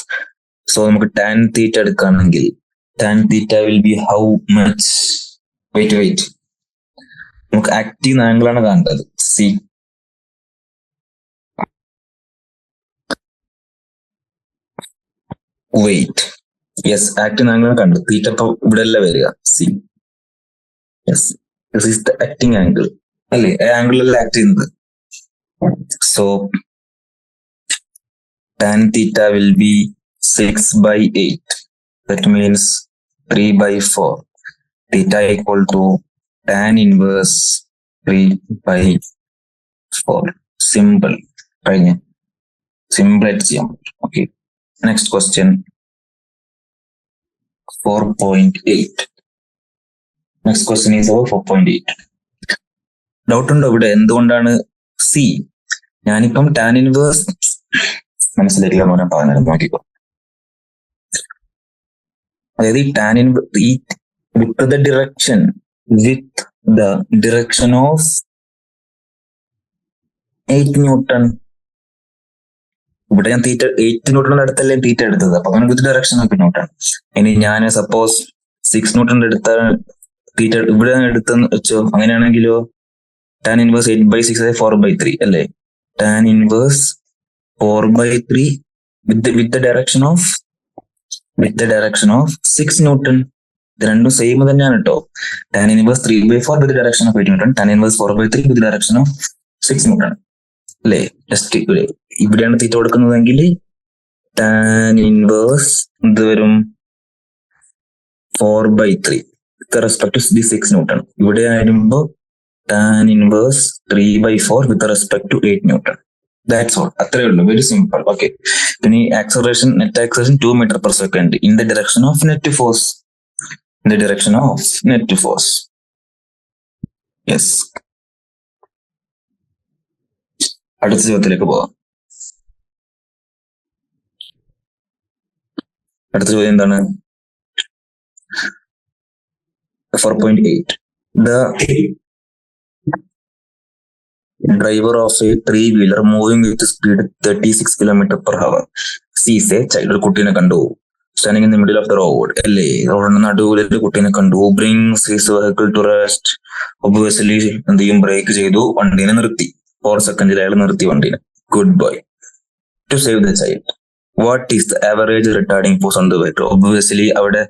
സോ നമുക്ക് ടാൻ തീറ്റ എടുക്കുകയാണെങ്കിൽ tan theta will be how much? Wait നമുക്ക് ആക്റ്റീവ് ആംഗിൾ ആണ് കാണേണ്ടത്. See wait. Yes, active angle ആണ് കണ്ടത്. തീറ്റ ഇപ്പൊ ഇവിടെ അല്ല വരിക. See yes, this is the acting angle അല്ലേ? ആ ആംഗിളിലല്ല ആക്ട് ചെയ്യുന്നത്. So tan theta will be 6/8. That means 3/4. Theta equal to tan inverse 3/4. Simple. Right? Simple ചെയ്യാം. Okay. Next question. 4.8. Next question is over 4.8. Doubt ഉണ്ടോ ഇവിടെ? എന്തുകൊണ്ടാണ് C? ഞാനിപ്പം tan inverse മനസ്സിലാക്കില്ല ഞാൻ പറഞ്ഞത്, നോക്കിക്കോ. അതായത് ഈ tan with the direction of 8 newton. ഇവിടെ ഞാൻ 8 ന്യൂട്ടണിന്റെ അടുത്തല്ലേ തീറ്റ എടുത്തത്, അപ്പൊ അങ്ങനെ വിത്ത് ഡയറക്ഷൻ ഓഫ് ന്യൂട്ടൺ. ഇനി ഞാൻ സപ്പോസ് 6 ന്യൂട്ടണിന്റെ എടുത്ത തീറ്റ ഇവിടെ എടുത്തെന്ന് വെച്ചോ, അങ്ങനെയാണെങ്കിലോ ടാൻ ഇൻവേഴ്സ് 8/6 4/3 അല്ലേ? Tan inverse 4/3 with the direction of 6 newton. ഇത് രണ്ടും സെയിം തന്നെയാണ് കേട്ടോ. Tan inverse 3/4 with the direction of 8 newton, tan inverse 4/3 with the direction of 6 newton അല്ലേ? ജസ്റ്റ് ഇവിടെയാണ് തീറ്റ കൊടുക്കുന്നതെങ്കിൽ ടാൻ ഇൻവേഴ്സ് എന്ത് വരും? 4/3 with respect to 6 ന്യൂട്ടൺ. ഇവിടെ ആയിരുമ്പോ tan inverse 3/4 with respect to 8 newton. That's all. അത്രേ ഉള്ളൂ. Very simple. ഓക്കെ. പിന്നെ acceleration, net acceleration 2 metre per second in the direction of net force. Yes. അടുത്ത ചോദ്യത്തിലേക്ക് പോവാം. അടുത്ത ചോദ്യം എന്താണ്? 4.8. The driver of a three-wheeler moving with speed 36 km per hour sees a child. ഒരു കുട്ടീനെ കണ്ടു. Standing in the middle of the road. അല്ലേ? റോഡിന്റെ നടുവിൽ ഒരു കുട്ടീനെ കണ്ടു. Brings his vehicle to rest. Obviously എന്ത് ചെയ്യും? ബ്രേക്ക് ചെയ്തു, വണ്ടീനെ നിർത്തി. 4 സെക്കൻഡിൽ അയാൾ നിർത്തി വണ്ടീനെ. Good boy. To save the child. What is the average retarding force on the vehicle? Obviously അവിടെ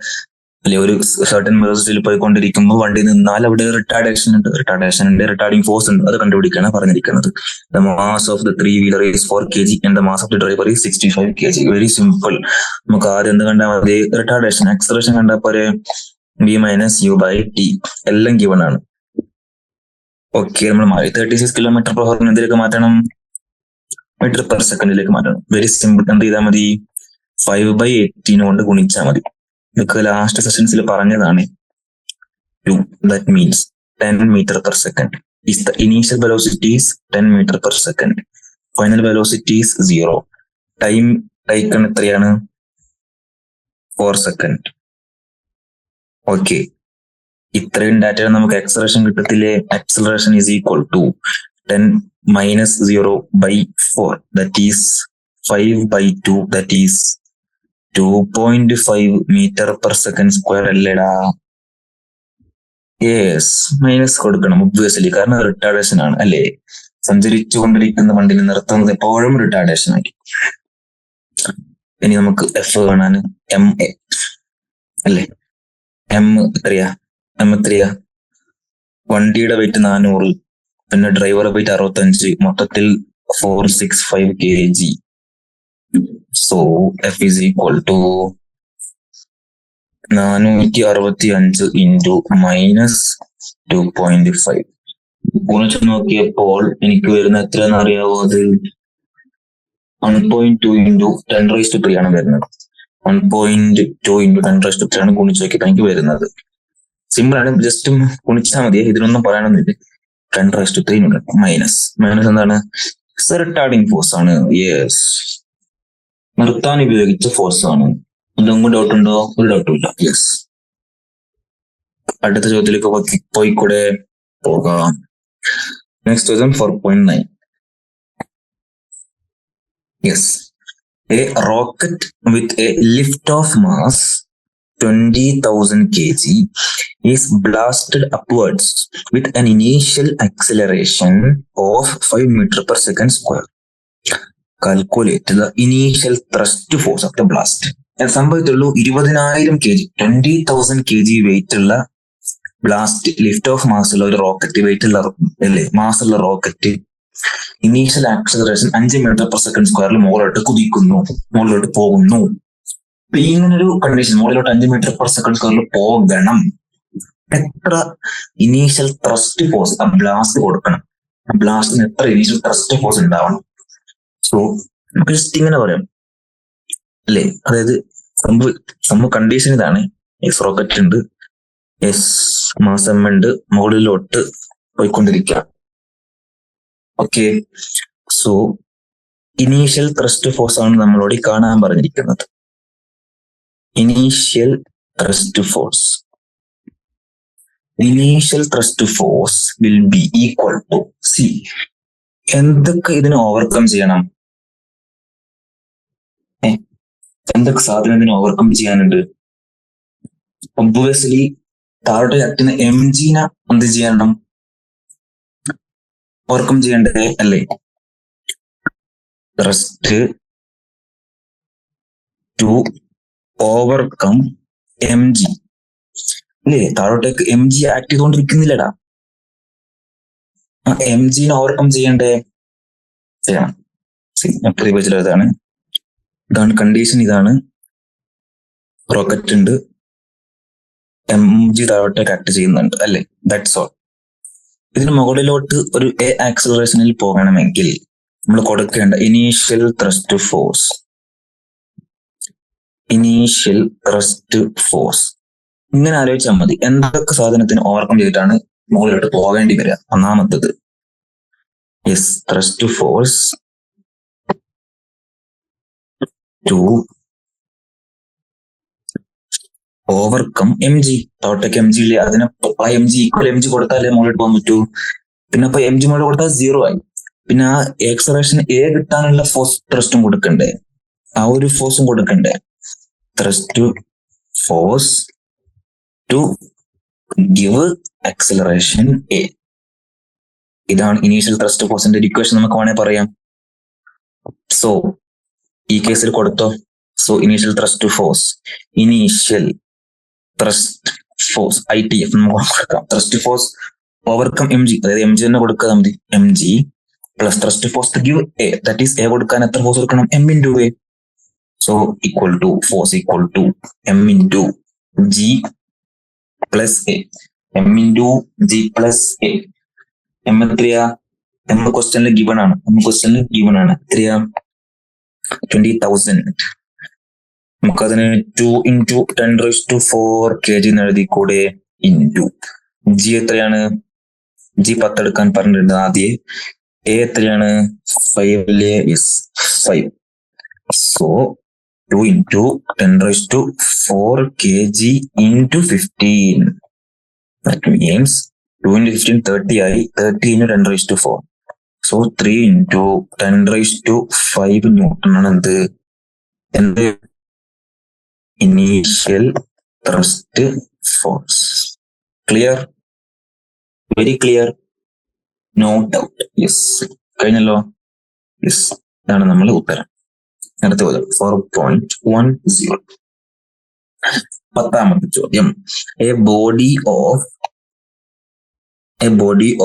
അല്ലെ ഒരു സർട്ടൻ വെലോസിറ്റിയിൽ പോയിക്കൊണ്ടിരിക്കുമ്പോൾ വണ്ടി നിന്നാൽ അവിടെ റിട്ടാർഡിംഗ് ഫോഴ്സ് ഉണ്ട്. അത് കണ്ടുപിടിക്കാനാണ് പറഞ്ഞിരിക്കുന്നത്. The mass of the three-wheeler is 4 kg and the mass of the driver is 65 kg. Very simple. നമുക്ക് ആദ്യം എന്ത് കണ്ടാൽ മതി? റിട്ടാർഡേഷൻ, ആക്സലറേഷൻ കണ്ടാൽ പോലെ v - u/t എല്ലാം ഗിവൺ ആണ്. ഓക്കെ, നമ്മൾ 36 km/h എന്തിലേക്ക് മാറ്റണം? മീറ്റർ പെർ സെക്കൻഡിലേക്ക് മാറ്റണം. Very simple. എന്ത് ചെയ്താൽ മതി? 5/18 കൊണ്ട് ഗുണിച്ചാൽ മതി. ഇതൊക്കെ ലാസ്റ്റ് സെഷൻസിൽ പറഞ്ഞതാണ്. That means 10 meter per second. Is the initial velocity is 10 meter per second. Final velocity is 0. Time taken എത്രയാണ്? 4 second. ഓക്കെ, ഇത്രയും ഡാറ്റ നമുക്ക് ആക്സലറേഷൻ കിട്ടത്തില്ലേ? Acceleration is equal to 10 minus 0/4. That is 5/2. That is 2.5 meter per second square അല്ലേടാ? Yes, minus കൊടുക്കണം obviously, കാരണം retardation ആണ് അല്ലേ? സഞ്ചരിച്ചു കൊണ്ടിരിക്കുന്ന വണ്ടിനെ നിർത്തുന്നത് എപ്പോഴും റിട്ടാർഡേഷൻ ആയിരിക്കും. ഇനി നമുക്ക് എഫ് കാണാൻ MA അല്ലേ? എം എത്രയാ? വണ്ടിയുടെ വെയിറ്റ് 400, പിന്നെ ഡ്രൈവറുടെ വെയിറ്റ് 65, മൊത്തത്തിൽ 465 kg. So F is equal to 465 into -2.5. ഗുണിച്ചു നോക്കിയപ്പോൾ എനിക്ക് വരുന്ന എത്രയെന്ന് അറിയാവോ? അത് 1.2 into 10⁻³ ആണ് വരുന്നത്. 1.2 into 10⁻³ ആണ് ഗുണിച്ചു നോക്കിയപ്പോൾ എനിക്ക് വരുന്നത്. സിമ്പിൾ ആണ്, ജസ്റ്റ് കുണിച്ചാൽ മതി, ഇതിനൊന്നും പറയാനൊന്നുമില്ല. 10⁻³ മൈനസ് എന്താണ്? റിട്ടാർഡിങ് ഫോഴ്സ് ആണ്. യെസ്, നിർത്താൻ ഉപയോഗിച്ച ഫോഴ്സ് ആണ്. എന്തെങ്കിലും ഡൗട്ട് ഉണ്ടോ? ഒരു ഡൗട്ടും ഇല്ല. യെസ്, അടുത്ത ചോദ്യത്തിലേക്ക് പോയിക്കൂടെ? പോകാം. നെക്സ്റ്റ് ചോദ്യം 4.9. Yes, A rocket with a lift off mass 20,000 kg is blasted upwards with an initial acceleration of 5 meter per second square. Calculate the initial thrust force of the blast. സംഭവത്തുള്ളൂ 20,000 kg 20,000 kg weight ഉള്ള blast, lift off mass ഉള്ള ഒരു rocket, weight ഉള്ള അല്ലേ, mass ഉള്ള rocket, initial acceleration 5 metre per second സ്ക്വയറിൽ മുകളിലോട്ട് പോകുന്നു. അപ്പൊ ഇങ്ങനൊരു കണ്ടീഷൻ, മുകളിലോട്ട് 5 മീറ്റർ പെർ സെക്കൻഡ് സ്ക്വയറിൽ പോകണം. എത്ര ഇനീഷ്യൽ ത്രസ്റ്റ് ഫോഴ്സ് ആ ബ്ലാസ്റ്റ് കൊടുക്കണം? ബ്ലാസ്റ്റിന് എത്ര ഇനീഷ്യൽ ത്രസ്റ്റ് ഫോഴ്സ് ഉണ്ടാവണം? സോ നമുക്ക് ജസ്റ്റ് ഇങ്ങനെ പറയാം അല്ലേ, അതായത് സംഭവ കണ്ടീഷൻ ഇതാണ്. എസ് റോക്കറ്റ് ഉണ്ട്, എസ് മാസ് എം ഉണ്ട്, മുകളിലോട്ട് പോയിക്കൊണ്ടിരിക്കുക. Okay, so initial thrust force ആണ് നമ്മളോട് കാണാൻ പറഞ്ഞിരിക്കുന്നത്. Initial thrust force will be equal to see. എന്തൊക്കെ ഇതിനെ ഓവർകം ചെയ്യണം? എന്തൊക്കെ സാധനം ഇതിനെ ഓവർകം ചെയ്യാനുണ്ട്? ഒബ്വിയസ്ലി താഴോട്ട് ആക്ടിന് എം ജിനെ എന്ത് ചെയ്യണം? ഓവർകം ചെയ്യണ്ടേ അല്ലേ? Thrust to overcome M g അല്ലേ? താഴോട്ടേക്ക് എം ജി ആക്ട് ചെയ്തുകൊണ്ടിരിക്കുന്നില്ലടാ. എം ജിനെ ഓവർകം ചെയ്യണ്ടേ? ചെയ്യണം. ഇതാണ് കണ്ടീഷൻ. ഇതാണ് റോക്കറ്റ് ഉണ്ട്, എം ജി താഴോട്ടേക്ക് ആക്ട് ചെയ്യുന്നുണ്ട് അല്ലേ? That's all. ഇതിന് മുകളിലോട്ട് ഒരു എ ആക്സിലറേഷനിൽ പോകണമെങ്കിൽ നമ്മൾ കൊടുക്കേണ്ട ഇനീഷ്യൽ ത്രസ്റ്റ് ഫോഴ്സ് ഇങ്ങനെ ആലോചിച്ചാൽ മതി. എന്തൊക്കെ സാധനത്തിന് ഓവർകം ചെയ്തിട്ടാണ് മുകളിലോട്ട് പോകേണ്ടി വരിക? ഒന്നാമത്തത് yes, thrust force to overcome M g. തോട്ടേക്ക് എം ജി ഇല്ലേ, അതിനെ m g equal m g കൊടുത്താലേ മുകളിലോട്ട് പോകാൻ പറ്റൂ. പിന്നെ അപ്പൊ എം ജി മുകളിൽ കൊടുത്താൽ 0 ആയി. പിന്നെ ആ ആക്സലറേഷൻ എ കിട്ടാനുള്ള ത്രസ്റ്റും കൊടുക്കണ്ടേ, ആ ഒരു ഫോഴ്സും കൊടുക്കണ്ടേ. Thrust force to give acceleration A. ഇതാണ് ഇനീഷ്യൽ ത്രസ്റ്റ് ഫോഴ്സിന്റെ ഇക്വേഷൻ നമുക്ക് വേണേൽ പറയാം. സോ ഈ കേസിൽ കൊടുത്തോ. So initial thrust force ITF നമുക്ക് കൊടുക്കാം. Thrust force overcome M G, അതായത് എം ജി തന്നെ കൊടുക്കുക മതി. M G plus thrust force to give A, that is A കൊടുക്കാൻ എത്ര ഫോഴ്സ് കൊടുക്കണം? M into A. So force equal to M into G plus A. M into G plus A. M എത്രയാ? M ക്വസ്റ്റ്യനിൽ given ആണ്. എത്രയാ? 20,000. നമുക്കതിന് 2 × 10⁻⁴ kg എന്ന് എഴുതിക്കൂടെ? Into G എത്രയാണ്? ജി 10 എടുക്കാൻ പറഞ്ഞിട്ടുണ്ട് ആദ്യം. എ എത്രയാണ്? 5. So 2 × 10⁻⁴ kg into 15. That means 2 × 15 30 ആയി. 30 × 10⁻⁴. സോ 3 × 10⁵ ന്യൂട്ടൺ ആണ് എന്ത് initial thrust force. Clear? Very clear, no doubt. Yes, കഴിഞ്ഞല്ലോ. യെസ്, ഇതാണ് നമ്മളെ ഉത്തരം. അടുത്ത ചോദ്യം 4.10. 10ാമത്തെ ചോദ്യം. A body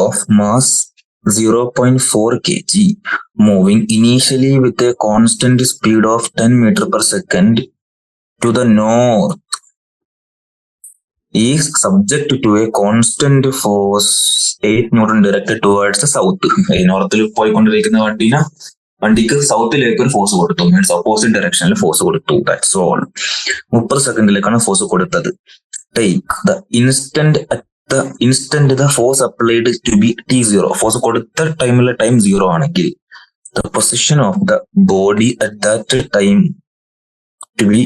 of mass 0.4 kg moving initially with a constant speed of 10 meter per second to the north is subject to a constant force 8 Newton directed towards the south. നോർത്തിൽ പോയിക്കൊണ്ടിരിക്കുന്ന വണ്ടിക്ക് സൗത്തിലേക്ക് ഒരു ഫോഴ്സ് കൊടുത്തു, മീൻസ് ഓപ്പോസിറ്റ് ഡയറക്ഷനിൽ force കൊടുത്തു. That's all. 30 സെക്കൻഡിലേക്കാണ് force കൊടുത്തത്. take the instant the force applied to be t0. Force കൊടുത്ത ടൈമിലെ time 0 ആണെങ്കിൽ the position of the body at that time to be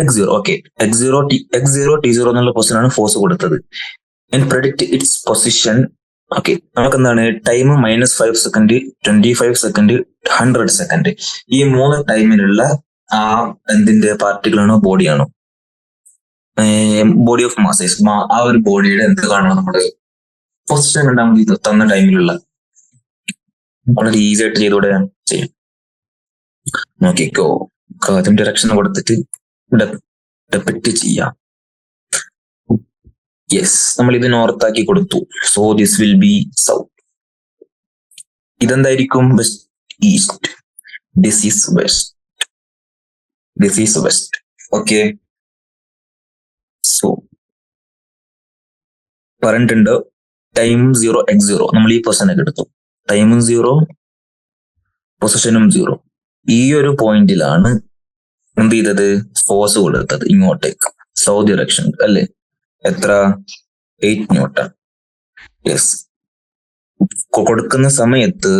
x0. Okay, x0 t0 എന്നുള്ള position ആണ് force കൊടുത്തത്. and predict its position. Okay, നമുക്ക് എന്താണ് time -5 second, 25 second, 100 second. ഈ 3 ടൈമിലുള്ള ആ എന്തിന്റെ പാർട്ടികളാണോ, ബോഡിയാണോ, ബോഡി ഓഫ് മാസേഴ്സ്, ആ ഒരു ബോഡിയുടെ എന്ത് കാണണം, നമ്മുടെ പൊസിഷൻ കണ്ടാൽ മതി തന്ന ടൈമിലുള്ള. വളരെ ഈസി ആയിട്ട് ചെയ്തൂടെ ചെയ്യും. നോക്കിക്കോ, ആദ്യം ഡയറക്ഷൻ കൊടുത്തിട്ട് ഡെപ്പിക്റ്റ് ചെയ്യാം. യെസ്, നമ്മൾ ഇത് നോർത്താക്കി കൊടുത്തു. So this will be south. ഇതെന്തായിരിക്കും? West, east. This is west, this is west. Okay, so പറഞ്ഞിട്ടുണ്ട് ടൈം 0 x0. നമ്മൾ ഈ പൊസിഷനൊക്കെ എടുത്തു. ടൈമും 0, പൊസിഷനും 0. ഈ ഒരു പോയിന്റിലാണ് എന്ത് ചെയ്തത്? ഫോഴ്സ് കൊടുത്തത് ഇങ്ങോട്ടേക്ക്, സൗത്ത് ഡയറക്ഷൻ അല്ലേ? എത്ര? 8 ന്യൂട്ടൺ. യെസ്, കൊടുക്കുന്ന സമയത്ത്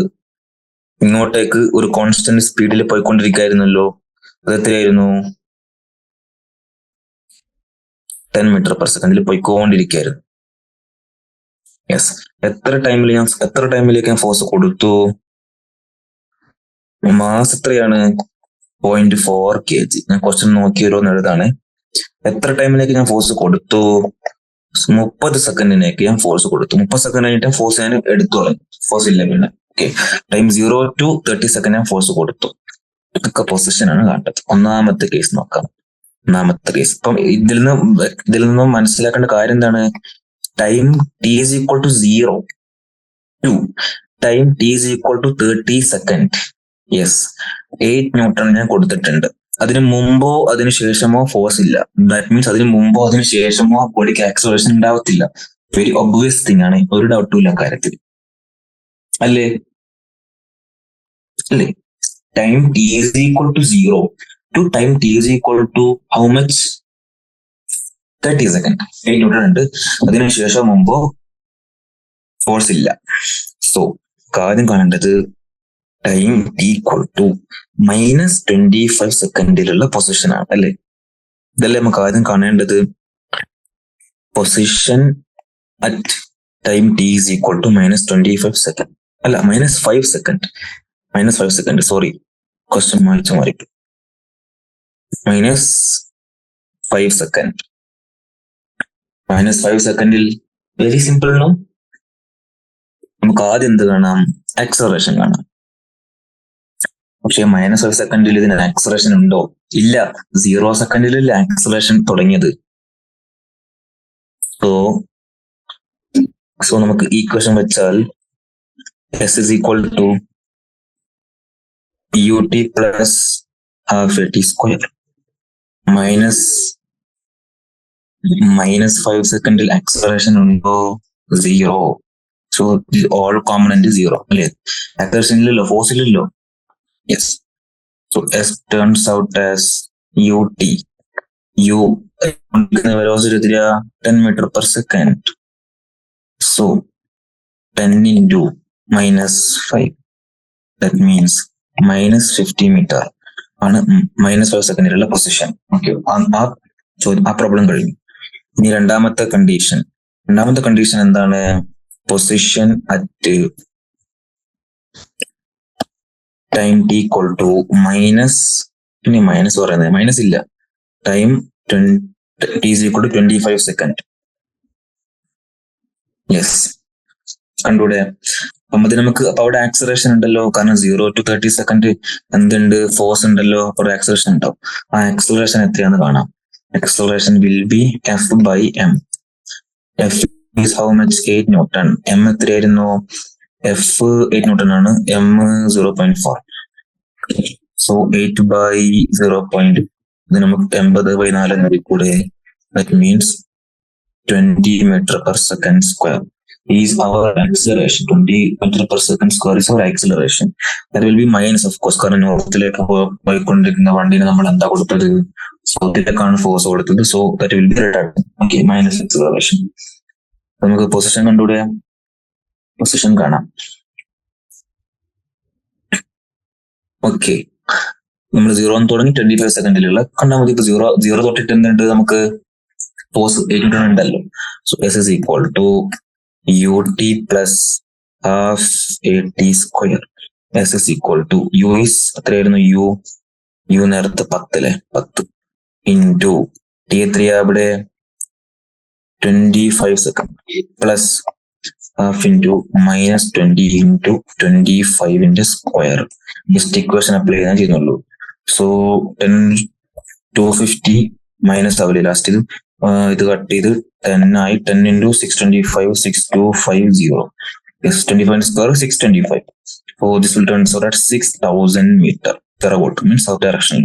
ഇങ്ങോട്ടേക്ക് ഒരു കോൺസ്റ്റന്റ് സ്പീഡിൽ പോയിക്കൊണ്ടിരിക്കുകയായിരുന്നല്ലോ. അത് എത്രയായിരുന്നു? 10 മീറ്റർ പെർ സെക്കൻഡിൽ പോയിക്കൊണ്ടിരിക്കുകയായിരുന്നു. യെസ്, എത്ര ടൈമിലേക്ക് ഞാൻ ഫോഴ്സ് കൊടുത്തു? മാസ് എത്രയാണ്? 0.4 kg. ഞാൻ ക്വസ്റ്റ്യൻ നോക്കി ഓരോന്ന് എഴുതാണ്. എത്ര ടൈമിലേക്ക് ഞാൻ ഫോഴ്സ് കൊടുത്തു? 30 സെക്കൻഡിലേക്ക് ഞാൻ ഫോഴ്സ് കൊടുത്തു. 30 സെക്കൻഡ് കഴിഞ്ഞിട്ട് ഫോഴ്സ് ഞാൻ എടുത്തു കളഞ്ഞു. ഫോഴ്സ് ഇല്ല പിന്നെ. ഓക്കെ, ടൈം 0 to 30 സെക്കൻഡ് ഞാൻ ഫോഴ്സ് കൊടുത്തു. ഇതൊക്കെ പൊസിഷൻ ആണ് കാണേണ്ടത്. ഒന്നാമത്തെ കേസ് നോക്കാം. ഒന്നാമത്തെ കേസ് ഇപ്പം ഇതിൽ നിന്നും മനസ്സിലാക്കേണ്ട കാര്യം എന്താണ്? Time t is equal to 0 to time t is equal to 30 second. Yes, 8 newton ഞാൻ കൊടുത്തിട്ടുണ്ട്. അതിന് മുമ്പോ അതിനു ശേഷമോ ഫോഴ്സ് ഇല്ല. ദാറ്റ് മീൻസ് അതിന് മുമ്പോ അതിനു ശേഷമോ ബോഡിക്ക് ആക്സലറേഷൻ ഉണ്ടാവത്തില്ല. വെരി ഒബ്വിയസ് തിങ് ആണ്, ഒരു ഡൗട്ടും ഇല്ല കാര്യത്തിൽ. അല്ലേ? Time t is equal to 0 to time t is equal to how much? 30 second. 8 newton ഉണ്ട്. അതിനുശേഷം മുമ്പോ ഫോഴ്സ് ഇല്ല. സോ കാര്യം കാണേണ്ടത് ടൈം ഈക്വൽ ടു -25 സെക്കൻഡിലുള്ള പൊസിഷൻ ആണ് അല്ലെ? ഇതല്ലേ നമുക്ക് ആദ്യം കാണേണ്ടത്. Position at time t is equal to -25 second, അല്ല -5 സെക്കൻഡ്. -5 സെക്കൻഡ്, സോറി, ക്വസ്റ്റ്യൻ മാറി. -5 സെക്കൻഡ്. -5 സെക്കൻഡിൽ വെരി സിമ്പിൾ ആണ്. നമുക്ക് ആദ്യം എന്ത് കാണാം? ആക്സലറേഷൻ കാണാം. പക്ഷെ -5 സെക്കൻഡിൽ ഇതിന് ആക്സലറേഷൻ ഉണ്ടോ? ഇല്ല. 0 സെക്കൻഡിലല്ലേ ആക്സലറേഷൻ തുടങ്ങിയത്. സോ നമുക്ക് ഈക്വേഷൻ വെച്ചാൽ s is equal to ut plus half at square -5 സെക്കൻഡിൽ ആക്സലറേഷൻ ഉണ്ടോ? 0. സോ ഓൾ കോമ്പണന്റ് 0 അല്ലേ? ആക്സലറേഷൻ ഇല്ലല്ലോ, ഫോഴ്സ് ഇല്ലല്ലോ. Yes. So S turns out as ut. Velocity 10 meter per second. So 10 into -5. That means -50 meter. ആണ് -5 സെക്കൻഡിലുള്ള position. Okay, ആ problem കഴിഞ്ഞു. ഇനി രണ്ടാമത്തെ കണ്ടീഷൻ എന്താണ്? Position at time t equal to ഇനി മൈനസ് പറയുന്നത് മൈനസ് ഇല്ല. Time t is equal to 25 second. Yes, കണ്ടൂടെ? അപ്പം അത് നമുക്ക് അപ്പൊ അവിടെ ആക്സലറേഷൻ ഉണ്ടല്ലോ. കാരണം 0 to 30 സെക്കൻഡ് എന്തുണ്ട്? ഫോഴ്സ് ഉണ്ടല്ലോ. അപ്പോൾ ആക്സലറേഷൻ ഉണ്ടാവും. ആ ആക്സലറേഷൻ എത്രയാന്ന് കാണാം. Acceleration will be f by m. f is how much? 8 newton. m എത്രയായിരുന്നു? f 8 ന്യൂട്ടൺ ആണ്. m 0.4. So 8 by 0. ഇത് നമുക്ക് 80/4 കൂടെ. That means 20 metre per second square. is our acceleration. 20 meter per second square is our acceleration. That will be minus, of course, കാരണം നോർത്തിലേക്ക് പോയിക്കൊണ്ടിരിക്കുന്ന വണ്ടിന് നമ്മൾ എന്താ കൊടുത്തത്, സൗത്തിലേക്കാണ് ഫോഴ്സ് കൊടുത്തത്. So that will B return. Okay, minus acceleration. നമുക്ക് position കണ്ടുപിടിക്കാം. Position കാണാം. Okay, നമ്മൾ 0 തുടങ്ങി 25 സെക്കൻഡിലുള്ള കണ്ടാൽ മതി. ഇപ്പൊ 0 തൊട്ടിട്ട് എന്തുണ്ട്, നമുക്ക് ഫോഴ്സ് 8 ഉണ്ടല്ലോ. So S is equal to ut plus half at square. S is equal to U is എത്രയായിരുന്നു, യു നേരത്തെ 10 അല്ലെ, 10 ഇൻറ്റു ടി എത്രയാ ഇവിടെ 25 second plus half into minus 20 into 25 square. Just equation apply ചെയ്യാൻ ചെയ്യുന്നുള്ളൂ. സോ 250 മൈനസ് ആവില്ലേ last, ഇത് cut ചെയ്ത് 10 ആയി. 10 into 625 6250. Yes, 25 square 625. So this will turn out at 6000 meter per volt, means south direction.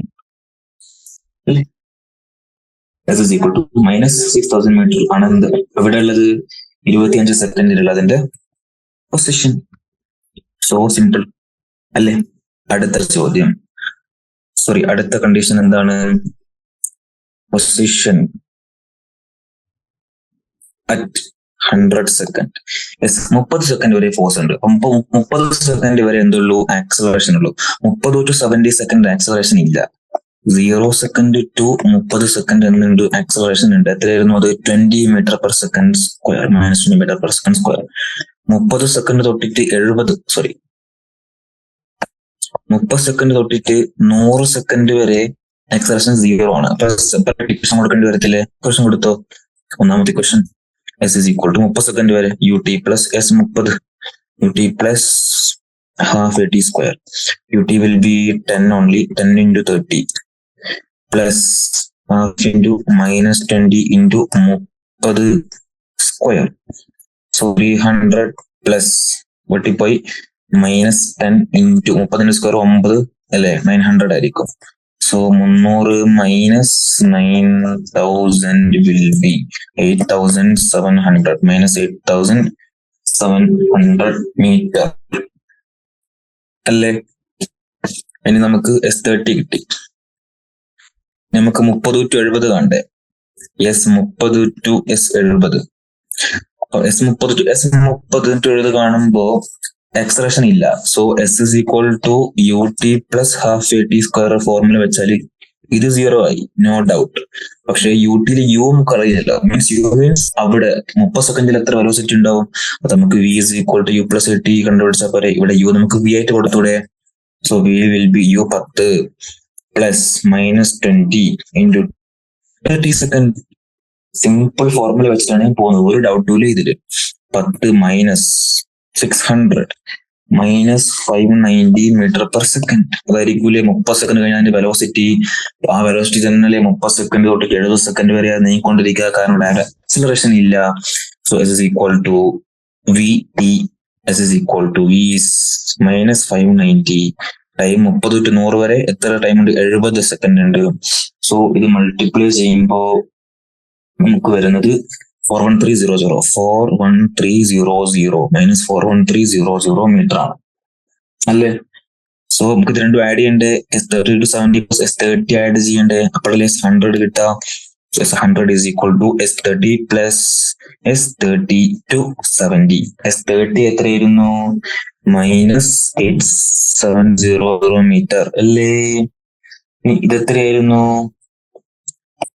This is equal to minus 6000 meter. ആണെന്ത് ഇവിടെ ഉള്ളത് 25 സെക്കൻഡിലുള്ള അതിന്റെ position. So simple അല്ലേ. അടുത്ത ചോദ്യം, സോറി അടുത്ത കണ്ടീഷൻ എന്താണ്, പൊസിഷൻ അറ്റ് 100 സെക്കൻഡ്. 30 സെക്കൻഡ് വരെ ഫോഴ്സ് ഉണ്ട്. 30 സെക്കൻഡ് വരെ എന്തുള്ളൂ, ആക്സലറേഷൻ ഉള്ളൂ. 30 to 70 സെക്കൻഡ് ആക്സലറേഷൻ ഇല്ല. 0 സെക്കൻഡ് ടു 30 സെക്കൻഡ് എന്നുണ്ട് ആക്സലറേഷൻ ഉണ്ട്. എത്രയായിരുന്നു അത്, 20 metre per second square, minus 20 metre per second square. 30 second തൊട്ടിട്ട് 30 സെക്കൻഡ് തൊട്ടിട്ട് 100 സെക്കൻഡ് വരെ ആക്സലറേഷൻ 0 ആണ്. അപ്പൊ സെപ്പറേറ്റ് ഇക്വേഷൻ കൊടുക്കേണ്ടി വരത്തില്ലേ. ഇക്വേഷൻ കൊടുത്തോ. ഒന്നാമത്തെ equation S is equal to 30 second വരെ ut plus s 30, ut plus half at square. ut will be 10 only, 10 into 30 plus half into minus 20 into 30 square. So 300 plus വെട്ടിപ്പോയി minus 10 into 30 square 9 അല്ലേ, 900 ആയിരിക്കും. So 300 minus 9000 will be 8700, minus 8700 meter അല്ലേ. ഇനി നമുക്ക് S30 കിട്ടി. നമുക്ക് 30 to 70 കണ്ടേ. S30 to S70. S30 to S70 കാണുമ്പോ acceleration ഇല്ല. So S is equal to ut plus half at square formula വെച്ചാൽ ഇത് 0 ആയി, നോ ഡൗട്ട്. പക്ഷെ യൂട്ടിൽ യു നമുക്ക് അറിയില്ല. മീൻസ് അവിടെ 30 സെക്കൻഡിൽ എത്ര വെലോസിറ്റി ഉണ്ടാവും. അപ്പൊ നമുക്ക് v is equal to u plus at കണ്ടുപിടിച്ചാൽ പോരെ. ഇവിടെ u നമുക്ക് v ആയിട്ട് കൊടുത്തൂടെ. So v will be u 10 plus minus 20 into 30 second. Simple formula വെച്ചിട്ടാണ് ഞാൻ പോകുന്നത്, ഒരു ഡൗട്ടും ഇല്ല ഇതില്. 10 minus 600 minus 590 metre per second. അതായിരിക്കൂലേ 30 സെക്കൻഡ് കഴിഞ്ഞാൽ അതിന്റെ വെലോസിറ്റി. ആ വെലോസിറ്റി തന്നെ 30 സെക്കൻഡ് തൊട്ട് 70 സെക്കൻഡ് വരെ നീങ്ങിക്കൊണ്ടിരിക്കുക, കാരണം ആക്സിലറേഷൻ ഇല്ല. So S is equal to vt, S is equal to v minus 590. Time 30 to 100 വരെ എത്ര ടൈം ഉണ്ട്, 70 സെക്കൻഡ് ഉണ്ട്. സോ ഇത് മൾട്ടിപ്ലൈ ചെയ്യുമ്പോ നമുക്ക് വരുന്നത് 41300 മൈനസ് 41300 മീറ്റർ ആണ് അല്ലേ. സോ നമുക്ക് ഇത് രണ്ടും ആഡ് ചെയ്യണ്ടേ. S30 to 70 S30 ആഡ് ചെയ്യണ്ടേ, അപ്പോഴല്ലേ S100 കിട്ടാം. S100 is equal to S30 plus S30 to 70. S30 എത്രയായിരുന്നു, മൈനസ് 8700 മീറ്റർ അല്ലേ. ഇത് എത്രയായിരുന്നു,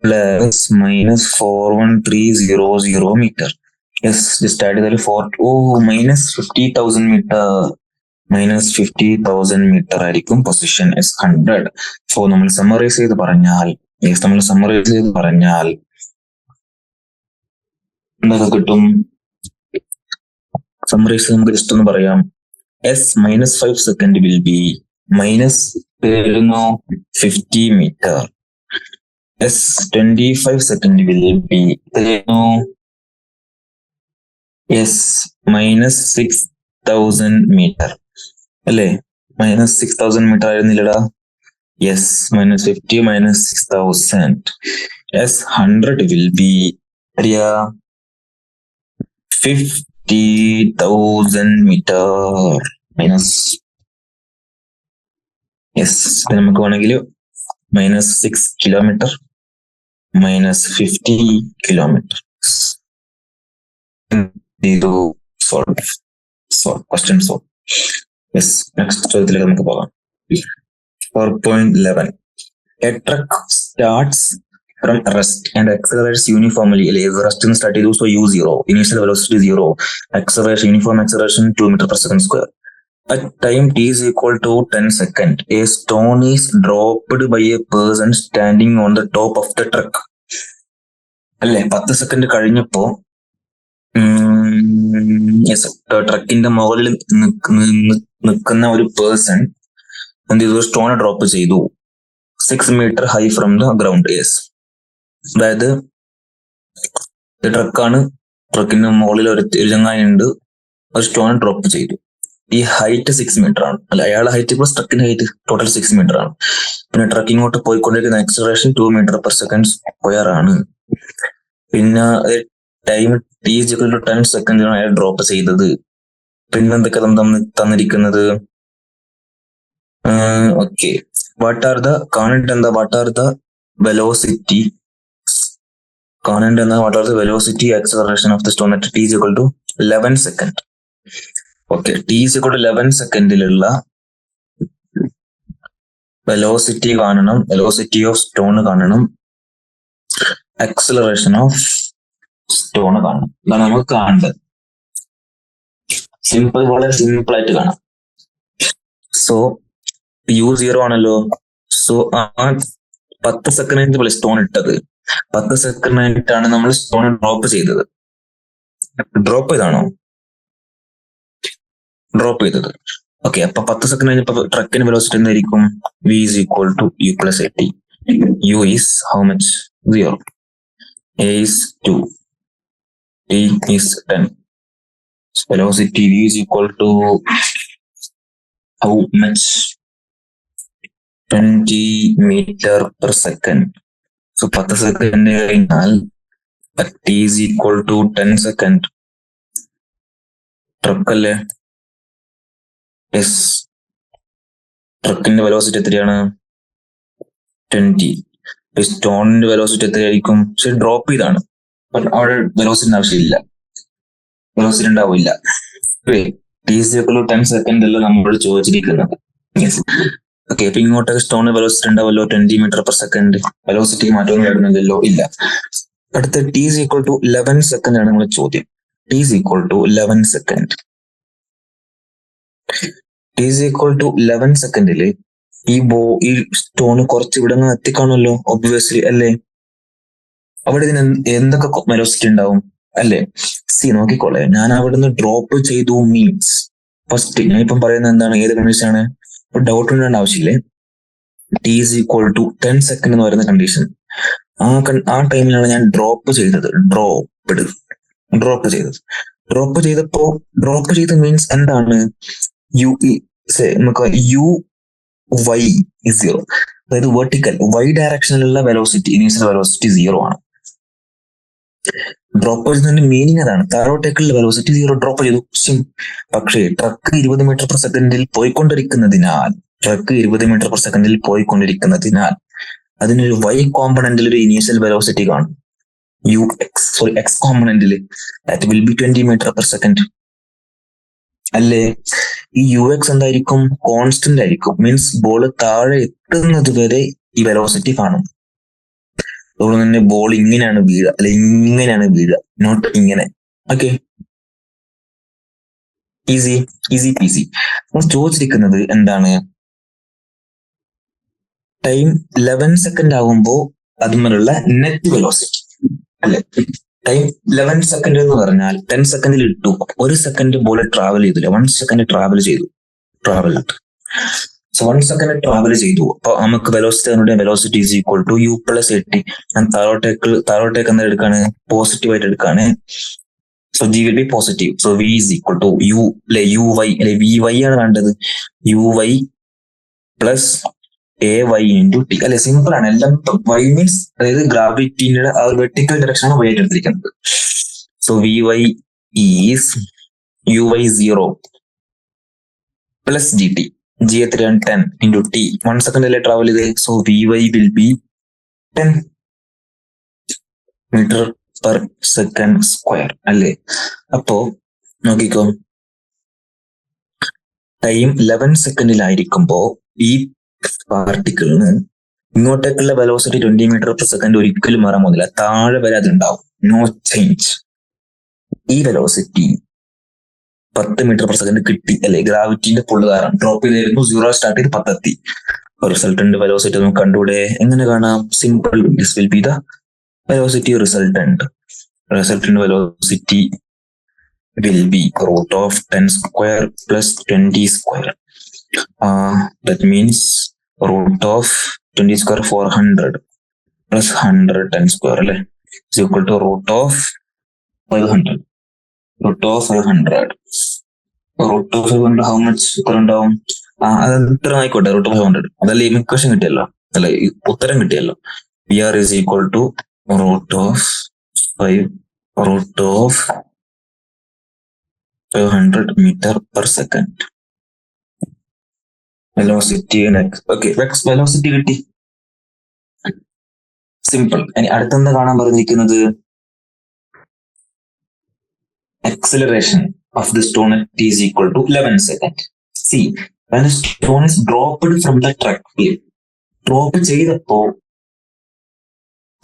plus minus 41300 metre. Yes, just add ചെയ്താൽ മൈനസ് 50,000 മീറ്റർ. മൈനസ് 50,000 മീറ്റർ ആയിരിക്കും പൊസിഷൻ S100. സോ നമ്മൾ സമ്മറൈസ് ചെയ്ത് പറഞ്ഞാൽ എന്തൊക്കെ കിട്ടും. സമ്മറൈസ് നമുക്ക് ജസ്റ്റ് ഒന്ന് പറയാം. S minus 5 second will be minus 50 metre. S 25 second will be S minus 6000 metre അല്ലേ. മൈനസ് 6000 മീറ്റർ ആയിരുന്നില്ലടാ. Yes, minus 50 minus 6000. S100 will be 50 50,000 meter minus നമുക്ക് വേണമെങ്കിൽ -6 kilometer -50 kilometer. Question solve. Yes, next ചോദ്യത്തിലേക്ക് നമുക്ക് പോകാം. 4.11 A truck starts from rest and accelerates uniformly. Rest എന്ന് start ചെയ്തു, so u0, initial velocity 0, acceleration, uniform acceleration 2 meter per second square. At time t is equal to 10 seconds, a stone is dropped by a person standing on the top of the truck. അല്ലെ 10 second കഴിഞ്ഞപ്പോ ട്രക്കിന്റെ മുകളിൽ നിൽക്കുന്ന ഒരു person എന്ത് ചെയ്തു, stone drop ചെയ്തു 6 meter high from the ground. അതായത് ട്രക്കാണ്, ട്രക്കിന്റെ മുകളിൽ ഒരു ചങ്ങായി ഉണ്ട്, ഒരു സ്റ്റോൺ ഡ്രോപ്പ് ചെയ്തു. ഈ ഹൈറ്റ് 6 meter ആണ്. അല്ല, അയാളുടെ ഹൈറ്റ് പ്ലസ് ട്രക്കിന്റെ ഹൈറ്റ് ടോട്ടൽ 6 meter ആണ്. പിന്നെ ട്രക്ക് ഇങ്ങോട്ട് പോയിക്കൊണ്ടിരിക്കുന്ന acceleration 2 meter per second square ആണ്. പിന്നെ ടൈം t=10 seconds അയാൾ ഡ്രോപ്പ് ചെയ്തത്. പിന്നെ എന്തൊക്കെ തന്നിരിക്കുന്നത്? Okay, what are the velocity acceleration of the stone at t=11 seconds. Okay, t=11 സെക്കൻഡിലുള്ള വെലോസിറ്റി കാണണം, വെലോസിറ്റി ഓഫ് സ്റ്റോൺ കാണണം, ആക്സിലറേഷൻ ഓഫ് സ്റ്റോൺ കാണണം. ഇതാണ് നമുക്ക് കാണേണ്ടത്. വളരെ സിമ്പിൾ ആയിട്ട് കാണാം. സോ u0 ആണല്ലോ. സോ ആ 10 സെക്കൻഡ് സ്റ്റോൺ ഇട്ടത്, 10 സെക്കൻഡായിട്ടാണ് നമ്മൾ സ്റ്റോൺ ഡ്രോപ്പ് ചെയ്തത്. ഡ്രോപ്പ് ചെയ്തത്. ഓക്കെ, അപ്പൊ 10 സെക്കൻഡ് കഴിഞ്ഞപ്പോ ട്രക്കിന് വെലോസിറ്റി എന്തായിരിക്കും? v = u + at. u is how much? 0. a is 2. t is 10. Velocity v is equal to how much? 20 meter per second. So 10 second കഴിഞ്ഞാൽ t is equal to 10 second. ട്രക്കല്ലേ? ട്രക്കിന്റെ velocity എത്രയാണ്? 20. സ്റ്റോണിന്റെ velocity എത്രയായിരിക്കും? പക്ഷെ drop ചെയ്താണ്, അവിടെ velocity ആവശ്യമില്ല, velocity ഉണ്ടാവില്ല. t=10 സെക്കൻഡ് അല്ല നമ്മൾ ചോദിച്ചിരിക്കുന്നത്. ഓക്കെ, അപ്പൊ ഇങ്ങോട്ടൊക്കെ സ്റ്റോൺ വെലോസിറ്റി ഉണ്ടാവല്ലോ 20 meter per second. വെലോസിറ്റി മാറ്റമൊന്നും വരുന്നില്ലല്ലോ, ഇല്ല. അടുത്ത t=11 സെക്കൻഡ് ആണ് നമ്മുടെ ചോദ്യം. t=11 second. t=11 സെക്കൻഡില് ഈ സ്റ്റോൺ കുറച്ച് ഇവിടെ എത്തിക്കാണല്ലോ, ഒബ്വിയസ്ലി അല്ലേ? അവിടെ ഇതിന് എന്തൊക്കെ വെലോസിറ്റി ഉണ്ടാവും അല്ലേ? നോക്കിക്കോളെ, ഞാൻ അവിടുന്ന് ഡ്രോപ്പ് ചെയ്തു മീൻസ് ഫസ്റ്റ് ഞാൻ ഇപ്പം പറയുന്നത് എന്താണ്, ഏത് കണ്ടീഷൻ ആണ്? ഡൗട്ട് ഉണ്ടാകേണ്ട ആവശ്യമില്ലേ. t=10 സെക്കൻഡ് എന്ന് പറയുന്ന കണ്ടീഷൻ, ആ ടൈമിലാണ് ഞാൻ ഡ്രോപ്പ് ചെയ്തത്. ഡ്രോപ്പ് ചെയ്ത് മീൻസ് എന്താണ്? നമുക്ക് y is 0. അതായത് വെർട്ടിക്കൽ y ഡയറക്ഷനിലുള്ള വെലോസിറ്റി, ഇനീഷ്യൽ വെലോസിറ്റി 0 ആണ്. ഡ്രോപ്പ് ചെയ്തതിന്റെ മീനിങ് അതാണ്. താഴോട്ടേക്കുള്ള വെലോസിറ്റി 0, ഡ്രോപ്പ് ചെയ്തു. പക്ഷേ ട്രക്ക് 20 meter per second പോയിക്കൊണ്ടിരിക്കുന്നതിനാൽ അതിനൊരു y കോമ്പണന്റിൽ ഒരു ഇനീഷ്യൽ വെലോസിറ്റി കാണും. x കോമ്പണന്റിൽ that will be 20 meter per second അല്ലേ? ഈ ux എന്തായിരിക്കും? കോൺസ്റ്റന്റ് ആയിരിക്കും. മീൻസ് ബോൾ താഴെ എത്തുന്നത് വരെ ഈ വെലോസിറ്റി കാണും. അതുകൊണ്ട് തന്നെ ബോൾ ഇങ്ങനെയാണ് വീഴുക, അല്ലെ ഇങ്ങനെയാണ് വീഴുക, നോട്ട് ഇങ്ങനെ. Okay, easy peasy. നമ്മൾ ചോദിച്ചിരിക്കുന്നത് എന്താണ്? ടൈം 11 സെക്കൻഡ് ആകുമ്പോ അതുമല്ല നെറ്റ് വെലോസിറ്റി അല്ലെ? ടൈം 11 സെക്കൻഡ് എന്ന് പറഞ്ഞാൽ 10 സെക്കൻഡിൽ ഇട്ടു, 1 സെക്കൻഡ് ബോൾ ട്രാവൽ ചെയ്തില്ല, 1 സെക്കൻഡ് ട്രാവൽ ചെയ്തു. സോ 1 സെക്കൻഡ് ട്രാവൽ ചെയ്തു. അപ്പൊ നമുക്ക് velocity is equal to u + at. ഞാൻ താഴോട്ടേക്ക് എന്താ എടുക്കാണ്? പോസിറ്റീവ് ആയിട്ട് എടുക്കാണ്. So g will be positive. So v is equal to u അല്ലെ uy അല്ലെ vy ആണ് വേണ്ടത്. uy plus ay into t അല്ലെ? സിമ്പിൾ ആണ് എല്ലാം. y മീൻസ് അതായത് ഗ്രാവിറ്റിയുടെ ആ ഒരു വെർട്ടിക്കൽ ഡയറക്ഷൻ ആണ് y ആയിട്ട് എടുത്തിരിക്കുന്നത്. So vy is uy0 plus gt. g എത്രയാണ് 10 into t 1 second അല്ലേ ട്രാവൽ ചെയ്ത്. So vy will be 10 meter per second square അല്ലേ. അപ്പോ നോക്കിക്കോ, ടൈം 11 സെക്കൻഡിലായിരിക്കുമ്പോ ഈ പാർട്ടിക്കിളിന് ഇങ്ങോട്ടേക്കുള്ള വെലോസിറ്റി 20 മീറ്റർ പെർ സെക്കൻഡ് ഒരിക്കലും മാറാൻ പോകുന്നില്ല. താഴെ വരെ അതുണ്ടാവും, നോ ചേഞ്ച്. ഈ വെലോസിറ്റി 10 മീറ്റർ പെർ സെക്കൻഡ് കിട്ടി അല്ലെ, ഗ്രാവിറ്റിന്റെ പുള്ള് കാരണം ഡ്രോപ്പ് ചെയ്തായിരുന്നു. 0 സ്റ്റാർട്ട് ചെയ്ത് 10 എത്തി. റിസൾട്ടന്റ് വെലോസിറ്റി നമുക്ക് കണ്ടുകൂടെ? എങ്ങനെ കാണാം? Simple. This will B the velocity resultant. Resultant velocity will be root of 10 square plus 20 square. That means root of 20 square 400 plus 100 10 square അല്ലെ is equal to root of 500. Root of 500. Root of 500 how much ഉണ്ടാവും? അത് ഉത്തരം ആയിക്കോട്ടെ, root of 500. അതല്ലേ equation കിട്ടിയല്ലോ, അല്ലെ ഉത്തരം കിട്ടിയല്ലോ. PR is equal to root of 500 meter per second. Velocity velocity കിട്ടി. സിമ്പിൾ. ഇനി അടുത്തെന്താ കാണാൻ പറഞ്ഞിരിക്കുന്നത്? acceleration of the stone at t is equal to 11 seconds. See, when the stone is dropped from the track plane, drop ചെയ്തപ്പോ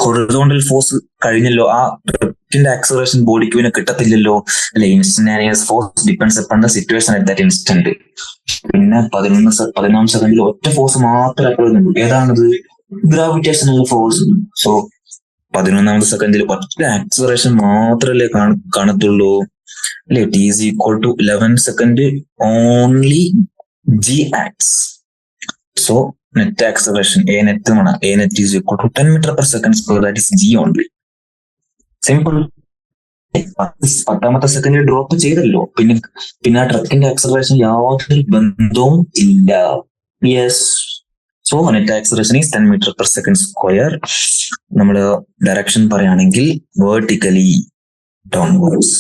horizontal force കഴിഞ്ഞല്ലോ, ആ ട്രക്കിന്റെ acceleration ബോഡിക്ക് പിന്നെ കിട്ടത്തില്ലല്ലോ അല്ലെ. Instantaneous force depends upon the situation at that instant. പിന്നെ 11 സെക്കൻഡിൽ ഒറ്റ force മാത്രമേ അപ്ലൈ ചെയ്യുന്നുള്ളൂ. ഏതാണത്? Gravitational force. സോ 11 സെക്കൻഡിൽ ഒറ്റ ആക്സലറേഷൻ മാത്രമല്ലേ കാണത്തുള്ളൂ അല്ലെ. T is equal to 11 second only G acts. So net acceleration a net is equal to 10 meter per second square, that is g only. Simple. 10ാമത്തെ സെക്കൻഡിൽ drop ചെയ്തല്ലോ, പിന്നെ ആ ട്രക്കിന്റെ ആക്സലറേഷൻ യാതൊരു ബന്ധവും ഇല്ല. Yes. So net acceleration is 10 meter per second square. നമ്മള് direction പറയുകയാണെങ്കിൽ vertically downwards.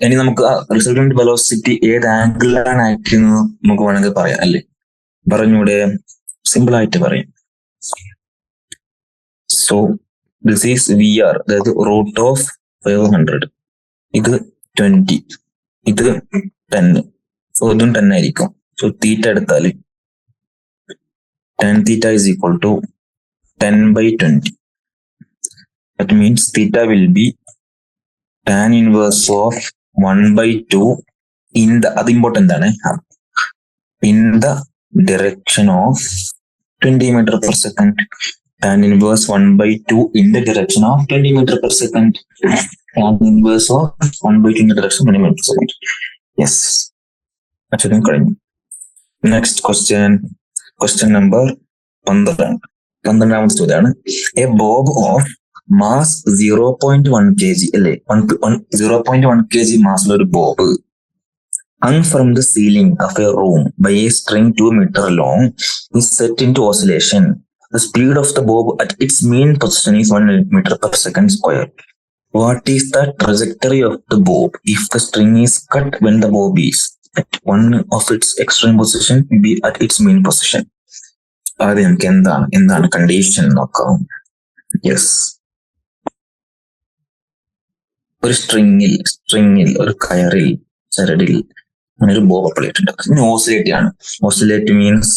ഇനി നമുക്ക് റിസൾട്ടന്റ് വെലോസിറ്റി ഏത് ആംഗിളിലാണ് ആക്ട് ചെയ്യുന്നത് നമുക്ക് വേണമെങ്കിൽ പറയാം അല്ലേ. പറഞ്ഞൂടെ? സിമ്പിൾ ആയിട്ട് പറയും. സോ ദിസ് ഈസ് VR, അതായത് റൂട്ട് ഓഫ് 500. ഇത് 20, ഇത് 10. സോ ഇതും 10 ആയിരിക്കും. സോ തീറ്റ എടുത്താൽ tan theta is equal to 10/20. That means theta will be tan inverse of 1/2 in the, അത് ഇമ്പോർട്ടൻ്റ് ആണ്, in the direction of 20 meter per second. Tan inverse 1/2 in the direction of 20 meter per second. Tan inverse of 1/2 in the direction of 20 meter per second. Yes. അച്ഛനും കഴിഞ്ഞു. Next question number 12. ചോദ്യമാണ്. A Bob of mass 0.1 kg അല്ലെ, 0.1 kg മാസിലുള്ള ഒരു Bob hung from the ceiling of a room by a string 2 meter long is set into oscillation. The speed of the bob at its mean position is 1 meter per second square. What is the trajectory of the bob if the string is cut when the bob is at one of its extreme position be at its mean position? അത് നമുക്ക് എന്താണ് condition നോക്കാം. Yes. ഒരു സ്ട്രിങ്ങിൽ ഒരു കയറിൽ ചരടിൽ അങ്ങനെ ഒരു ബോബ് അപ്ലൈ ചെയ്തിട്ടുണ്ട്. ഇനി ഓസിലേറ്റ് ആണ്. ഓസിലേറ്റ് മീൻസ്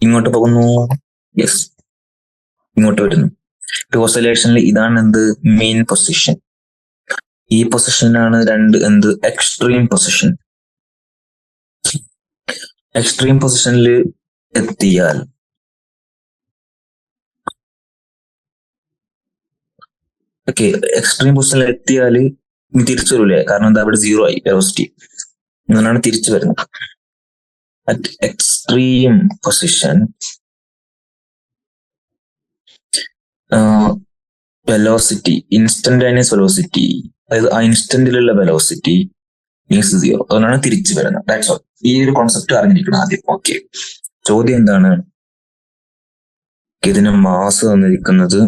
ഇങ്ങോട്ട് പോകുന്നു. യെസ്, ഇങ്ങോട്ട് വരുന്നു. ഓസിലേഷനിൽ ഇതാണ് എന്ത്? Main position. ഈ പൊസിഷനാണ് എന്ത്? Extreme position. എക്സ്ട്രീം പൊസിഷനിൽ എത്തിയാൽ എക്സ്ട്രീം പൊസിഷനിൽ എത്തിയാല് തിരിച്ചു വരൂലേ? കാരണം എന്താ, അവിടെ 0 ആയി വെലോസിറ്റി. അങ്ങനെയാണ് തിരിച്ചു വരുന്നത്. At extreme position velocity, instantaneous velocity, അതായത് ആ ഇൻസ്റ്റന്റിലുള്ള വെലോസിറ്റി ഈസ് 0. അതുകൊണ്ടാണ് തിരിച്ചു വരുന്നത്. That's all. ഈ ഒരു കോൺസെപ്റ്റ് അറിഞ്ഞിരിക്കണം ആദ്യം. ഓക്കെ. ചോദ്യം എന്താണ്? ഇതിന് മാസ് തന്നിരിക്കുന്നത്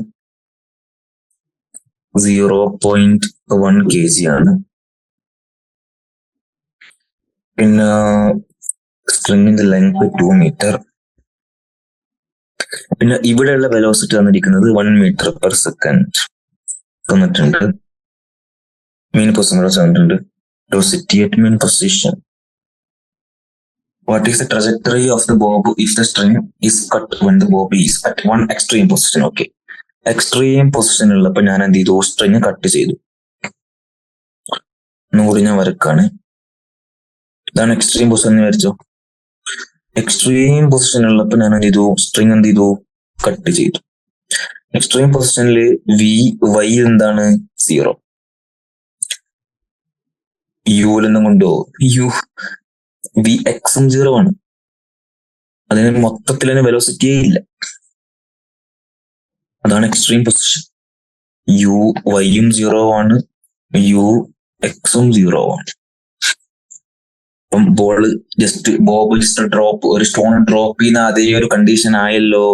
0.1 kg ആണ്. പിന്നെ സ്ട്രിങ്ങിന്റെ ലെങ്ത് 2 മീറ്റർ. പിന്നെ ഇവിടെയുള്ള വെലോസിറ്റി തന്നിരിക്കുന്നത് 1 മീറ്റർ പെർ സെക്കൻഡ് തന്നിട്ടുണ്ട്. മെയിൻ പൊസിഷൻ തന്നിട്ടുണ്ട്. Velocity at main position. What is the trajectory of the bob if the string is cut when the bob is at one extreme position? Okay. Extreme position ഉള്ളപ്പോൾ ഞാൻ എന്ത് ചെയ്തു? String cut ചെയ്തു. ഒന്നുകൂടി ഞാൻ വരക്കാണ്. ഇതാണ് extreme position എന്ന് വിചാരിച്ചോ. എക്സ്ട്രീം പൊസിഷൻ ഉള്ളപ്പോൾ ഞാൻ എന്ത് ചെയ്തു? സ്ട്രിങ് എന്ത് ചെയ്തു? കട്ട് ചെയ്തു. എക്സ്ട്രീം പൊസിഷനിൽ വൈ എന്താണ്? 0. യുലെന്നും കൊണ്ടോ വി എക്സും 0 ആണ്. അതിന് മൊത്തത്തിൽ തന്നെ വെലോസിറ്റിയേ ഇല്ല. അതാണ് എക്സ്ട്രീം പൊസിഷൻ. യു വൈയും 0 ആണ്, യു എക്സും 0 ആണ്. അപ്പം ബോബ് ജസ്റ്റ് ഡ്രോപ്പ്, ഒരു സ്റ്റോൺ ഡ്രോപ്പ് ചെയ്യുന്ന അതേ ഒരു കണ്ടീഷൻ ആയല്ലോ,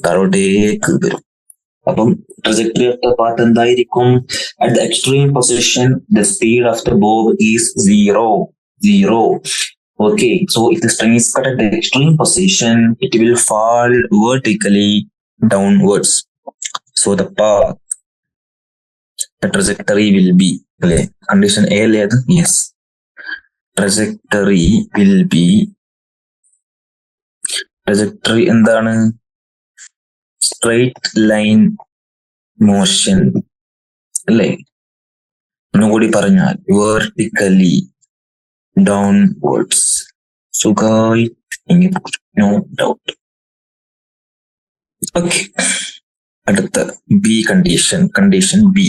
താഴോട്ടേക്ക് വരും. അപ്പം ട്രജക്ടറി ഓഫ് ദ പാത്ത് എന്തായിരിക്കും? At the extreme position the speed of the Bob is 0. Okay, so if the string is cut at the extreme position, it will fall vertically downwards. So the path, the trajectory will be, condition A, yes. Trajectory will be, trajectory എന്താണ്? Straight line motion, അല്ലേ? ഒന്നുകൂടി പറഞ്ഞാൽ vertically downwards. So guys, no doubt. Okay. അടുത്ത B condition B.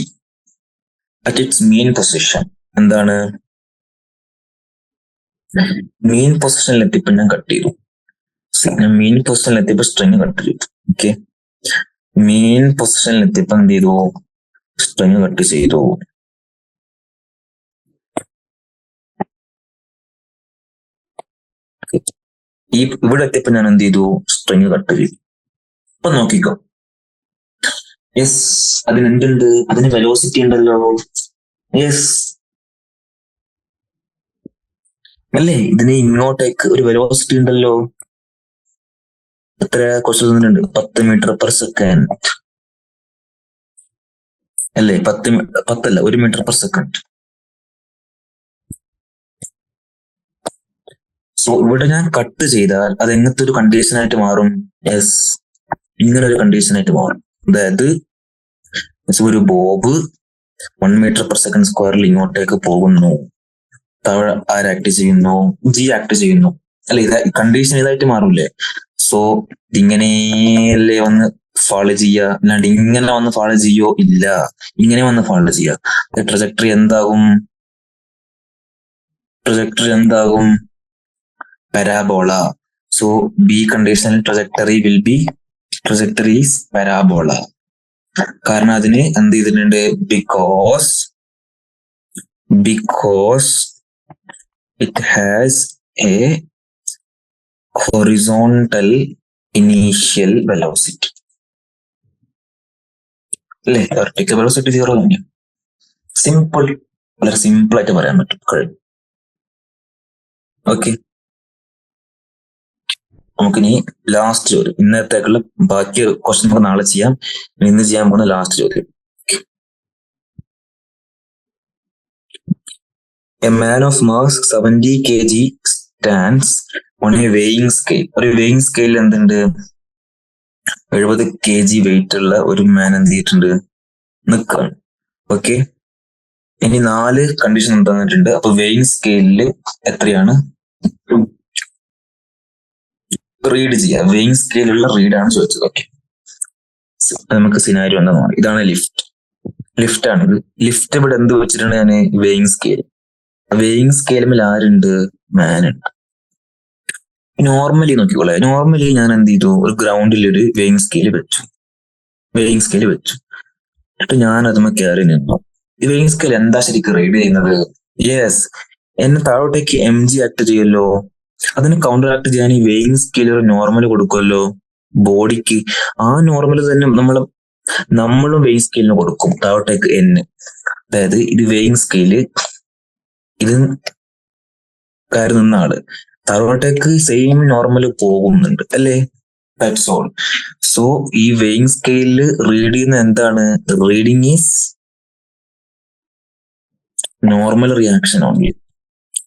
At its main position എന്താണ്? Main പൊസിഷനിൽ എത്തിയപ്പോൾ ഞാൻ cut ചെയ്തു. മെയിൻ പൊസിഷനിൽ എത്തിയപ്പോൾ സ്ട്രിങ് കട്ട് ചെയ്തു. ഓക്കെ, മെയിൻ പൊസിഷനിൽ എത്തിയപ്പോൾ എന്ത് ചെയ്തു? സ്ട്രിങ് കട്ട് ചെയ്തു. ഇവിടെ എത്തിയപ്പോൾ ഞാൻ എന്ത് ചെയ്തു? സ്ട്രിങ് കട്ട് ചെയ്തു. അപ്പൊ നോക്കിക്കോ, യെസ്, അതിന് എന്തുണ്ട്? അതിന് വെലോസിറ്റി ഉണ്ടല്ലോ. യെസ് അല്ലേ? ഇതിന് ഇങ്ങോട്ടേക്ക് ഒരു വെലോസിറ്റി ഉണ്ടല്ലോ. എത്ര കുറച്ച് തന്നിട്ടുണ്ട്? 10 മീറ്റർ പെർ സെക്കൻഡ് അല്ലേ? 10 1 മീറ്റർ പെർ സെക്കൻഡ്. സോ ഇവിടെ ഞാൻ കട്ട് ചെയ്താൽ അത് എങ്ങനത്തെ ഒരു കണ്ടീഷൻ ആയിട്ട് മാറും? യെസ്, ഇങ്ങനെ ഒരു കണ്ടീഷൻ ആയിട്ട് മാറും. അതായത് ഒരു ബോബ് 1 മീറ്റർ പെർ സെക്കൻഡ് സ്ക്വയറിൽ ഇങ്ങോട്ടേക്ക് പോകുന്നു. താഴെ ആര് ആക്ട് ചെയ്യുന്നു? ജി ആക്ട് ചെയ്യുന്നു അല്ലെ? കണ്ടീഷൻ ഇതായിട്ട് മാറൂലേ? സോ ഇതിങ്ങനെയല്ലേ വന്ന് ഫാളോ ചെയ്യുക, അല്ലാണ്ട് ഇങ്ങനെ വന്ന് ഫാളോ ചെയ്യോ? ഇല്ല, ഇങ്ങനെ വന്ന് ഫാളോ ചെയ്യുക. ട്രജക്ടറി എന്താകും? Parabola. So B conditional trajectory is parabola. കാരണം അതിന് എന്ത് ചെയ്തിട്ടുണ്ട്? Because it has A horizontal initial velocity അല്ലേ? വെർട്ടിക്കൽ വെലോസിറ്റി 0 തന്നെ. സിമ്പിൾ, വളരെ സിമ്പിൾ ആയിട്ട് പറയാൻ പറ്റും. കഴിയും. ഓക്കെ, നമുക്കിനി ലാസ്റ്റ് ചോദ്യം. ഇന്നത്തേക്കുള്ള ബാക്കി ക്വസ്റ്റ്യൻ നമുക്ക് നാളെ ചെയ്യാം. ഇന്ന് ചെയ്യാൻ പോകുന്ന ലാസ്റ്റ് ചോദ്യം. A man of mass 70 kg stands on A weighing scale. ഒരു വെയിങ് സ്കെയിൽ എന്തുണ്ട്? 70 kg വെയിറ്റ് ഉള്ള ഒരു മാൻ എന്ത് ചെയ്തിട്ടുണ്ട്? നിൽക്കുകയാണ്. ഓക്കെ, ഇനി 4 കണ്ടീഷൻ തന്നിട്ടുണ്ട്. അപ്പൊ വെയിങ് സ്കെയിലിൽ എത്രയാണ് റീഡ് ചെയ്യുക? വെയിങ് സ്കെയിലുള്ള റീഡാണ് ചോദിച്ചത്. ഓക്കെ, നമുക്ക് സിനാരിയോ എന്താ നോക്കാം. ഇതാണ് ലിഫ്റ്റ് ആണിത്. ലിഫ്റ്റ് ഇവിടെ എന്ത് വെച്ചിട്ടാണ്? ഞാൻ വെയിങ് സ്കെയിലുമിൽ ആരുണ്ട്? മാൻ ഉണ്ട്. നോർമലി നോക്കിക്കോളെ. നോർമലി ഞാൻ എന്ത് ചെയ്തു? ഒരു ഗ്രൗണ്ടിൽ ഒരു വെയിങ് സ്കെയിൽ വെച്ചു. എന്നിട്ട് ഞാൻ അതുമ്മ കയറി നിന്നു. ഈ വെയിങ് സ്കെയിൽ എന്താ ശരിക്കും റീഡ് ചെയ്യുന്നത്? യെസ്, എന്നെ താഴോട്ടേക്ക് mg ആക്ട് ചെയ്യുമല്ലോ. അതിന് കൗണ്ടർ ആക്ട് ചെയ്യാൻ ഈ വെയിങ് സ്കെയിൽ ഒരു നോർമൽ കൊടുക്കുമല്ലോ ബോഡിക്ക്. ആ നോർമൽ തന്നെ നമ്മൾ നമ്മളും വെയിങ് സ്കെയിലിന് കൊടുക്കും താഴോട്ടേക്ക് n. അതായത് ഇത് വെയിങ് സ്കെയില്, ഇത് കയറി നിന്ന ആള് താഴോട്ടേക്ക് സെയിം നോർമൽ പോകുന്നുണ്ട് അല്ലേ? That's all. സോ ഈ വെയിങ് സ്കെയിലില് റീഡ് ചെയ്യുന്ന എന്താണ്? Reading is normal reaction only.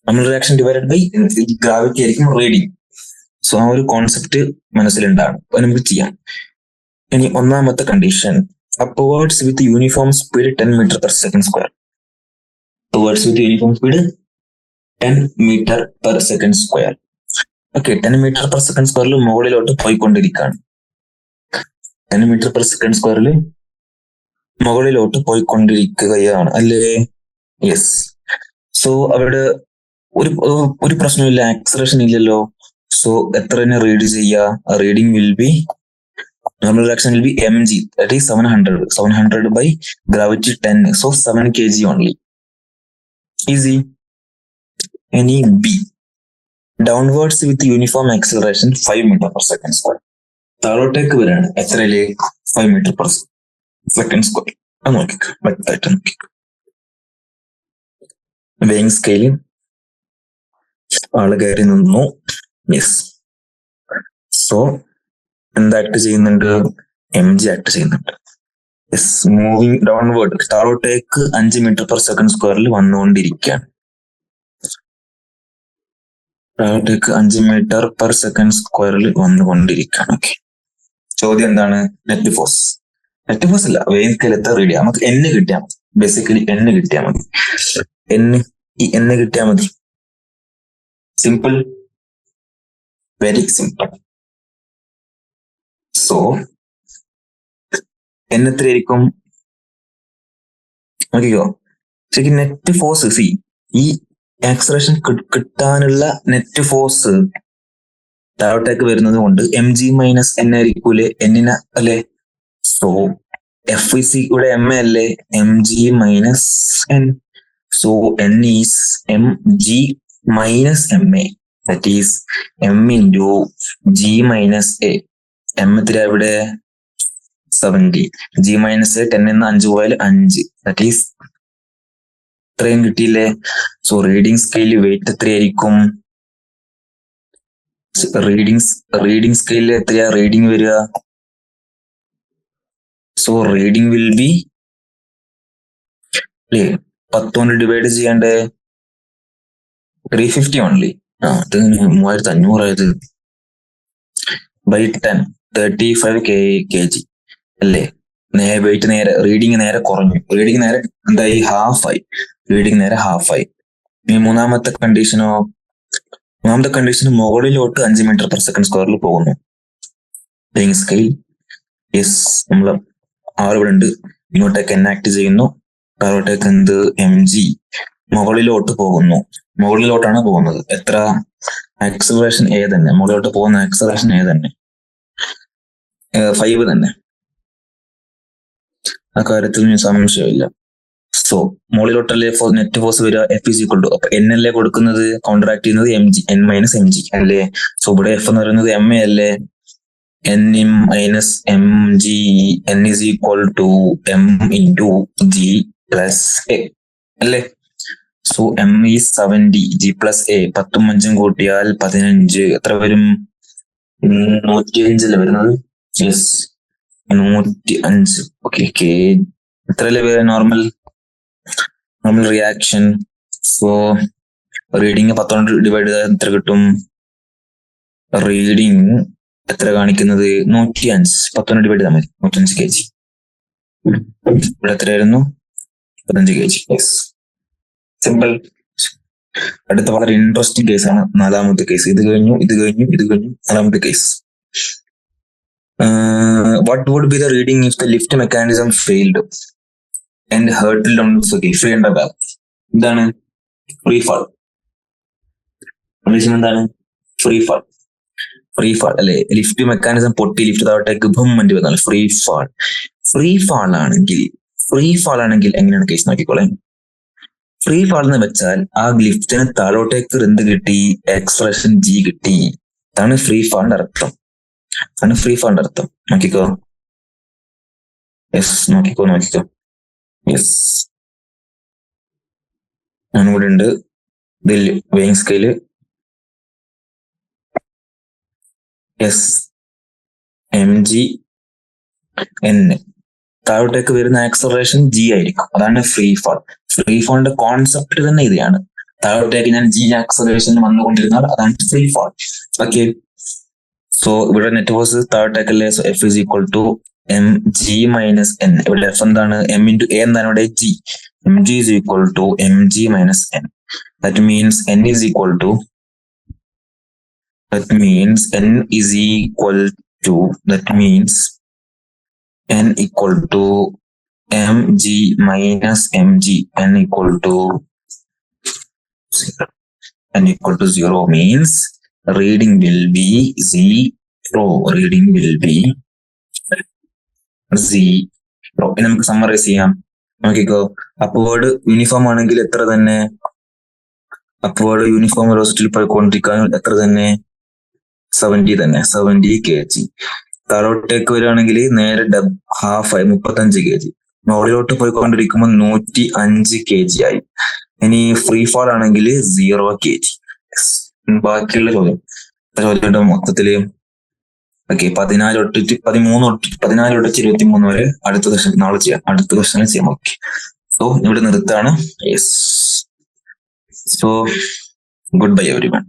Normal reaction divided by gravity ആയിരിക്കും റീഡിങ്. സോ ആ ഒരു കോൺസെപ്റ്റ് മനസ്സിലുണ്ടാകും. അപ്പൊ നമുക്ക് ചെയ്യാം. ഇനി ഒന്നാമത്തെ condition, upwards with uniform speed 10 meter per second square. Upwards with uniform speed 10 meter per second square. Okay, 10 meter per second squareൽ മുകളിലോട്ട് പോയിക്കൊണ്ടിരിക്കുകയാണ്. 10 meter per second squareൽ മുകളിലോട്ട് പോയിക്കൊണ്ടിരിക്കുകയാണ് അല്ലേ? യെസ്. സോ അവിടെ ഒരു പ്രശ്നമില്ല, ആക്സലറേഷൻ ഇല്ലല്ലോ. സോ എത്ര തന്നെ റീഡ് ചെയ്യുക? Reading will be normal reaction will be mg, that is 700 by gravity 10, so 7 kg only. Easy. Any b, downwards with uniform acceleration 5 meter per second square. താഴോട്ടേക്ക് വരാണ് എത്രയില്? 5 meter per second square. അത് നോക്കിക്കോ, വ്യക്തമായിട്ട് നോക്കിക്കോ. Weighing scale ആള് കയറി നിന്നു. Yes. So എന്ത് act ചെയ്യുന്നുണ്ട്? mg ആക്ട് ചെയ്യുന്നുണ്ട്. യെസ്. മൂവിങ് ഡൗൺവേർഡ്, താഴോട്ടേക്ക് 5 meter per second squareൽ വന്നുകൊണ്ടിരിക്കുകയാണ്. താഴോട്ടേക്ക് 5 meter per second squareൽ വന്നുകൊണ്ടിരിക്കുകയാണ്. ഓക്കെ, ചോദ്യം എന്താണ്? Net force. നെറ്റ് ഫോഴ്സ് അല്ല, വെയിങ് സ്കെയിൽ എത്ര റീഡ് ചെയ്യാം? നമുക്ക് n കിട്ടിയാൽ മതി. ബേസിക്കലി n കിട്ടിയാൽ മതി. n കിട്ടിയാൽ മതി. Simple, very simple. So n എത്രയായിരിക്കും? നോക്കിക്കോ, ശരിക്കും നെറ്റ് ഫോഴ്സ്, സി ഈ ആക്സലറേഷൻ കിട്ടാനുള്ള നെറ്റ് ഫോഴ്സ് താഴോട്ടേക്ക് വരുന്നത് കൊണ്ട് mg മൈനസ് n ആയിരിക്കൂലേ? n അല്ലേ? സോ എഫ് ഇസ് ഇവിടെ m അല്ലേ? mg minus n. So n is mg minus ma, that is m into g minus a. m എത്ര ഇവിടെ? 70. g minus 10 എന്ന് 5 പോയാൽ 5, ദാറ്റ് ഈസ് ഇത്രയും കിട്ടിയില്ലേ? സോ റീഡിങ് സ്കെയില് വെയിറ്റ് എത്രയായിരിക്കും? റീഡിങ് സ്കെയിലിൽ എത്രയാ റീഡിങ് വരിക? സോ റീഡിങ് വിൽ ബി അല്ലേ 10 കൊണ്ട് ഡിവൈഡ് ചെയ്യണ്ടേ? 350 ഓൺലി. അത് 3500 ആയത് ബൈ 10, 35 kg അല്ലേ? വെയിറ്റ് നേരെ റീഡിങ് നേരെ കുറഞ്ഞു. റീഡിങ് നേരെ എന്തായി? ഹാഫായി. റീഡിങ് നേരെ ഹാഫായി. ഈ മൂന്നാമത്തെ കണ്ടീഷനോ? മൂന്നാമത്തെ കണ്ടീഷൻ മുകളിലോട്ട് 5 meter per second squareൽ പോകുന്നു. വെയിങ് സ്കെയിൽ, യെസ്, നമ്മൾ ഇവിടെ ഉണ്ട്. ഇങ്ങോട്ടേക്ക് n ആക്ട് ചെയ്യുന്നു. താഴോട്ടേക്ക് എന്ത്? mg. മുകളിലോട്ട് പോകുന്നു. മുകളിലോട്ടാണ് പോകുന്നത്. എത്ര? ആക്സലറേഷൻ a തന്നെ. മുകളിലോട്ട് പോകുന്ന ആക്സലറേഷൻ a തന്നെ, 5 തന്നെ. ആ കാര്യത്തിൽ സംശയമില്ല. സോ മുകളിലോട്ടല്ലേ നെറ്റ് ഫോഴ്സ് വരിക? എഫ് ഇസ് ഈക്വൽ ടു, അപ്പൊ n അല്ലേ കൊടുക്കുന്നത്? കോൺട്രാക്ട് ചെയ്യുന്നത് mg, n മൈനസ് mg അല്ലേ? സോ ഇവിടെ എഫ് എന്ന് പറയുന്നത് ma അല്ലേ? n minus mg, n is equal to m into g plus a അല്ലേ? So m is 70, g plus a 10ഉം 5ഉം കൂട്ടിയാൽ 15. എത്ര വരും? 105 അല്ലേ വരുന്നത്? യെസ്, 105. ഓക്കെ, എത്രയല്ലേ നോർമൽ റിയാക്ഷൻ? സോ റീഡിങ് 10 കൊണ്ട് ഡിവൈഡ് ചെയ്താൽ എത്ര കിട്ടും? റീഡിങ് എത്ര കാണിക്കുന്നത്? 105. 10 കൊണ്ട് ഡിവൈഡ് ചെയ്താൽ മതി. 105 kg. ഇവിടെ എത്രയായിരുന്നു? 15 kg. Yes, simple. അടുത്ത വളരെ ഇൻട്രസ്റ്റിംഗ് കേസാണ്, 4ാമത്തെ കേസ്. ഇത് കഴിഞ്ഞു. നാലാമത്തെ case. What would be the reading if the lift mechanism failed and hurtled on free and back? എന്താണ്? Free fall. കണ്ടീഷൻ എന്താണ്? ഫ്രീ ഫാൾ അല്ലെ? ലിഫ്റ്റ് മെക്കാനിസം പൊട്ടി ലിഫ്റ്റ് താഴോട്ടേക്ക് ഭൂമണ്ടി വന്നാൽ ഫ്രീ ഫാൾ ആണെങ്കിൽ എങ്ങനെയാണ് കേസ് നോക്കിക്കോളെ. ഫ്രീ ഫാൾ എന്ന് വെച്ചാൽ ആ ലിഫ്റ്റിന് താഴോട്ടേക്ക് എന്ത് കിട്ടി? എക്സ്പ്രഷൻ g കിട്ടി. അതാണ് ഫ്രീ ഫാളിന്റെ അർത്ഥം. നോക്കിക്കോ, യെസ്, നോക്കിക്കോ. യെസ്, ഞാനിവിടെ ഉണ്ട്. ഇതിൽ വെയിങ് സ്കെയില്. Yes, mgn. താഴോട്ടേക്ക് വരുന്ന ആക്സലറേഷൻ g ആയിരിക്കും. അതാണ് ഫ്രീ ഫോൾ. ഫ്രീ ഫോളിന്റെ കോൺസെപ്റ്റ് തന്നെ ഇതാണ്. താഴോട്ടേക്ക് ഞാൻ g ആക്സലറേഷൻ വന്നുകൊണ്ടിരുന്നാൽ അതാണ് ഫ്രീ ഫോൾ. ഓക്കെ, സോ ഇവിടെ നെറ്റ് ഫോഴ്സ് താഴോട്ടേക്കല്ലേ. So F is equal to mg minus n. ഇവിടെ F എന്താണ്? m into a എന്താണ് ഇവിടെ? g. mg is equal to mg minus n. That means n is equal to n equal to mg minus mg. n equal to 0 means reading will be 0. Reading will be 0. ഇനി നമുക്ക് summarise ചെയ്യാം. നോക്കിക്കോ, upward uniform ആണെങ്കിൽ എത്ര തന്നെ? Upward uniform വെലോസിറ്റിയിൽ പോയിക്കൊണ്ടിരിക്കാൻ എത്ര തന്നെ? 70 തന്നെ, 70 kg. താഴോട്ടേക്ക് വരികയാണെങ്കിൽ നേരെ ഹാഫ് ആയി, 35 kg. മുകളിലോട്ട് പോയിക്കൊണ്ടിരിക്കുമ്പോൾ 105 kg ആയി. ഇനി ഫ്രീ ഫോൾ ആണെങ്കിൽ 0 kg. ബാക്കിയുള്ള ചോദ്യം മൊത്തത്തില് ഓക്കെ 14 തൊട്ടിട്ട് 23 വരെ അടുത്ത ക്വസ്റ്റൻ നാളെ ചെയ്യാം. അടുത്ത ക്വസ്റ്റനിൽ ചെയ്യാം. ഓക്കെ, സോ ഇവിടെ നിർത്താണ്. Yes, so good bye everyone.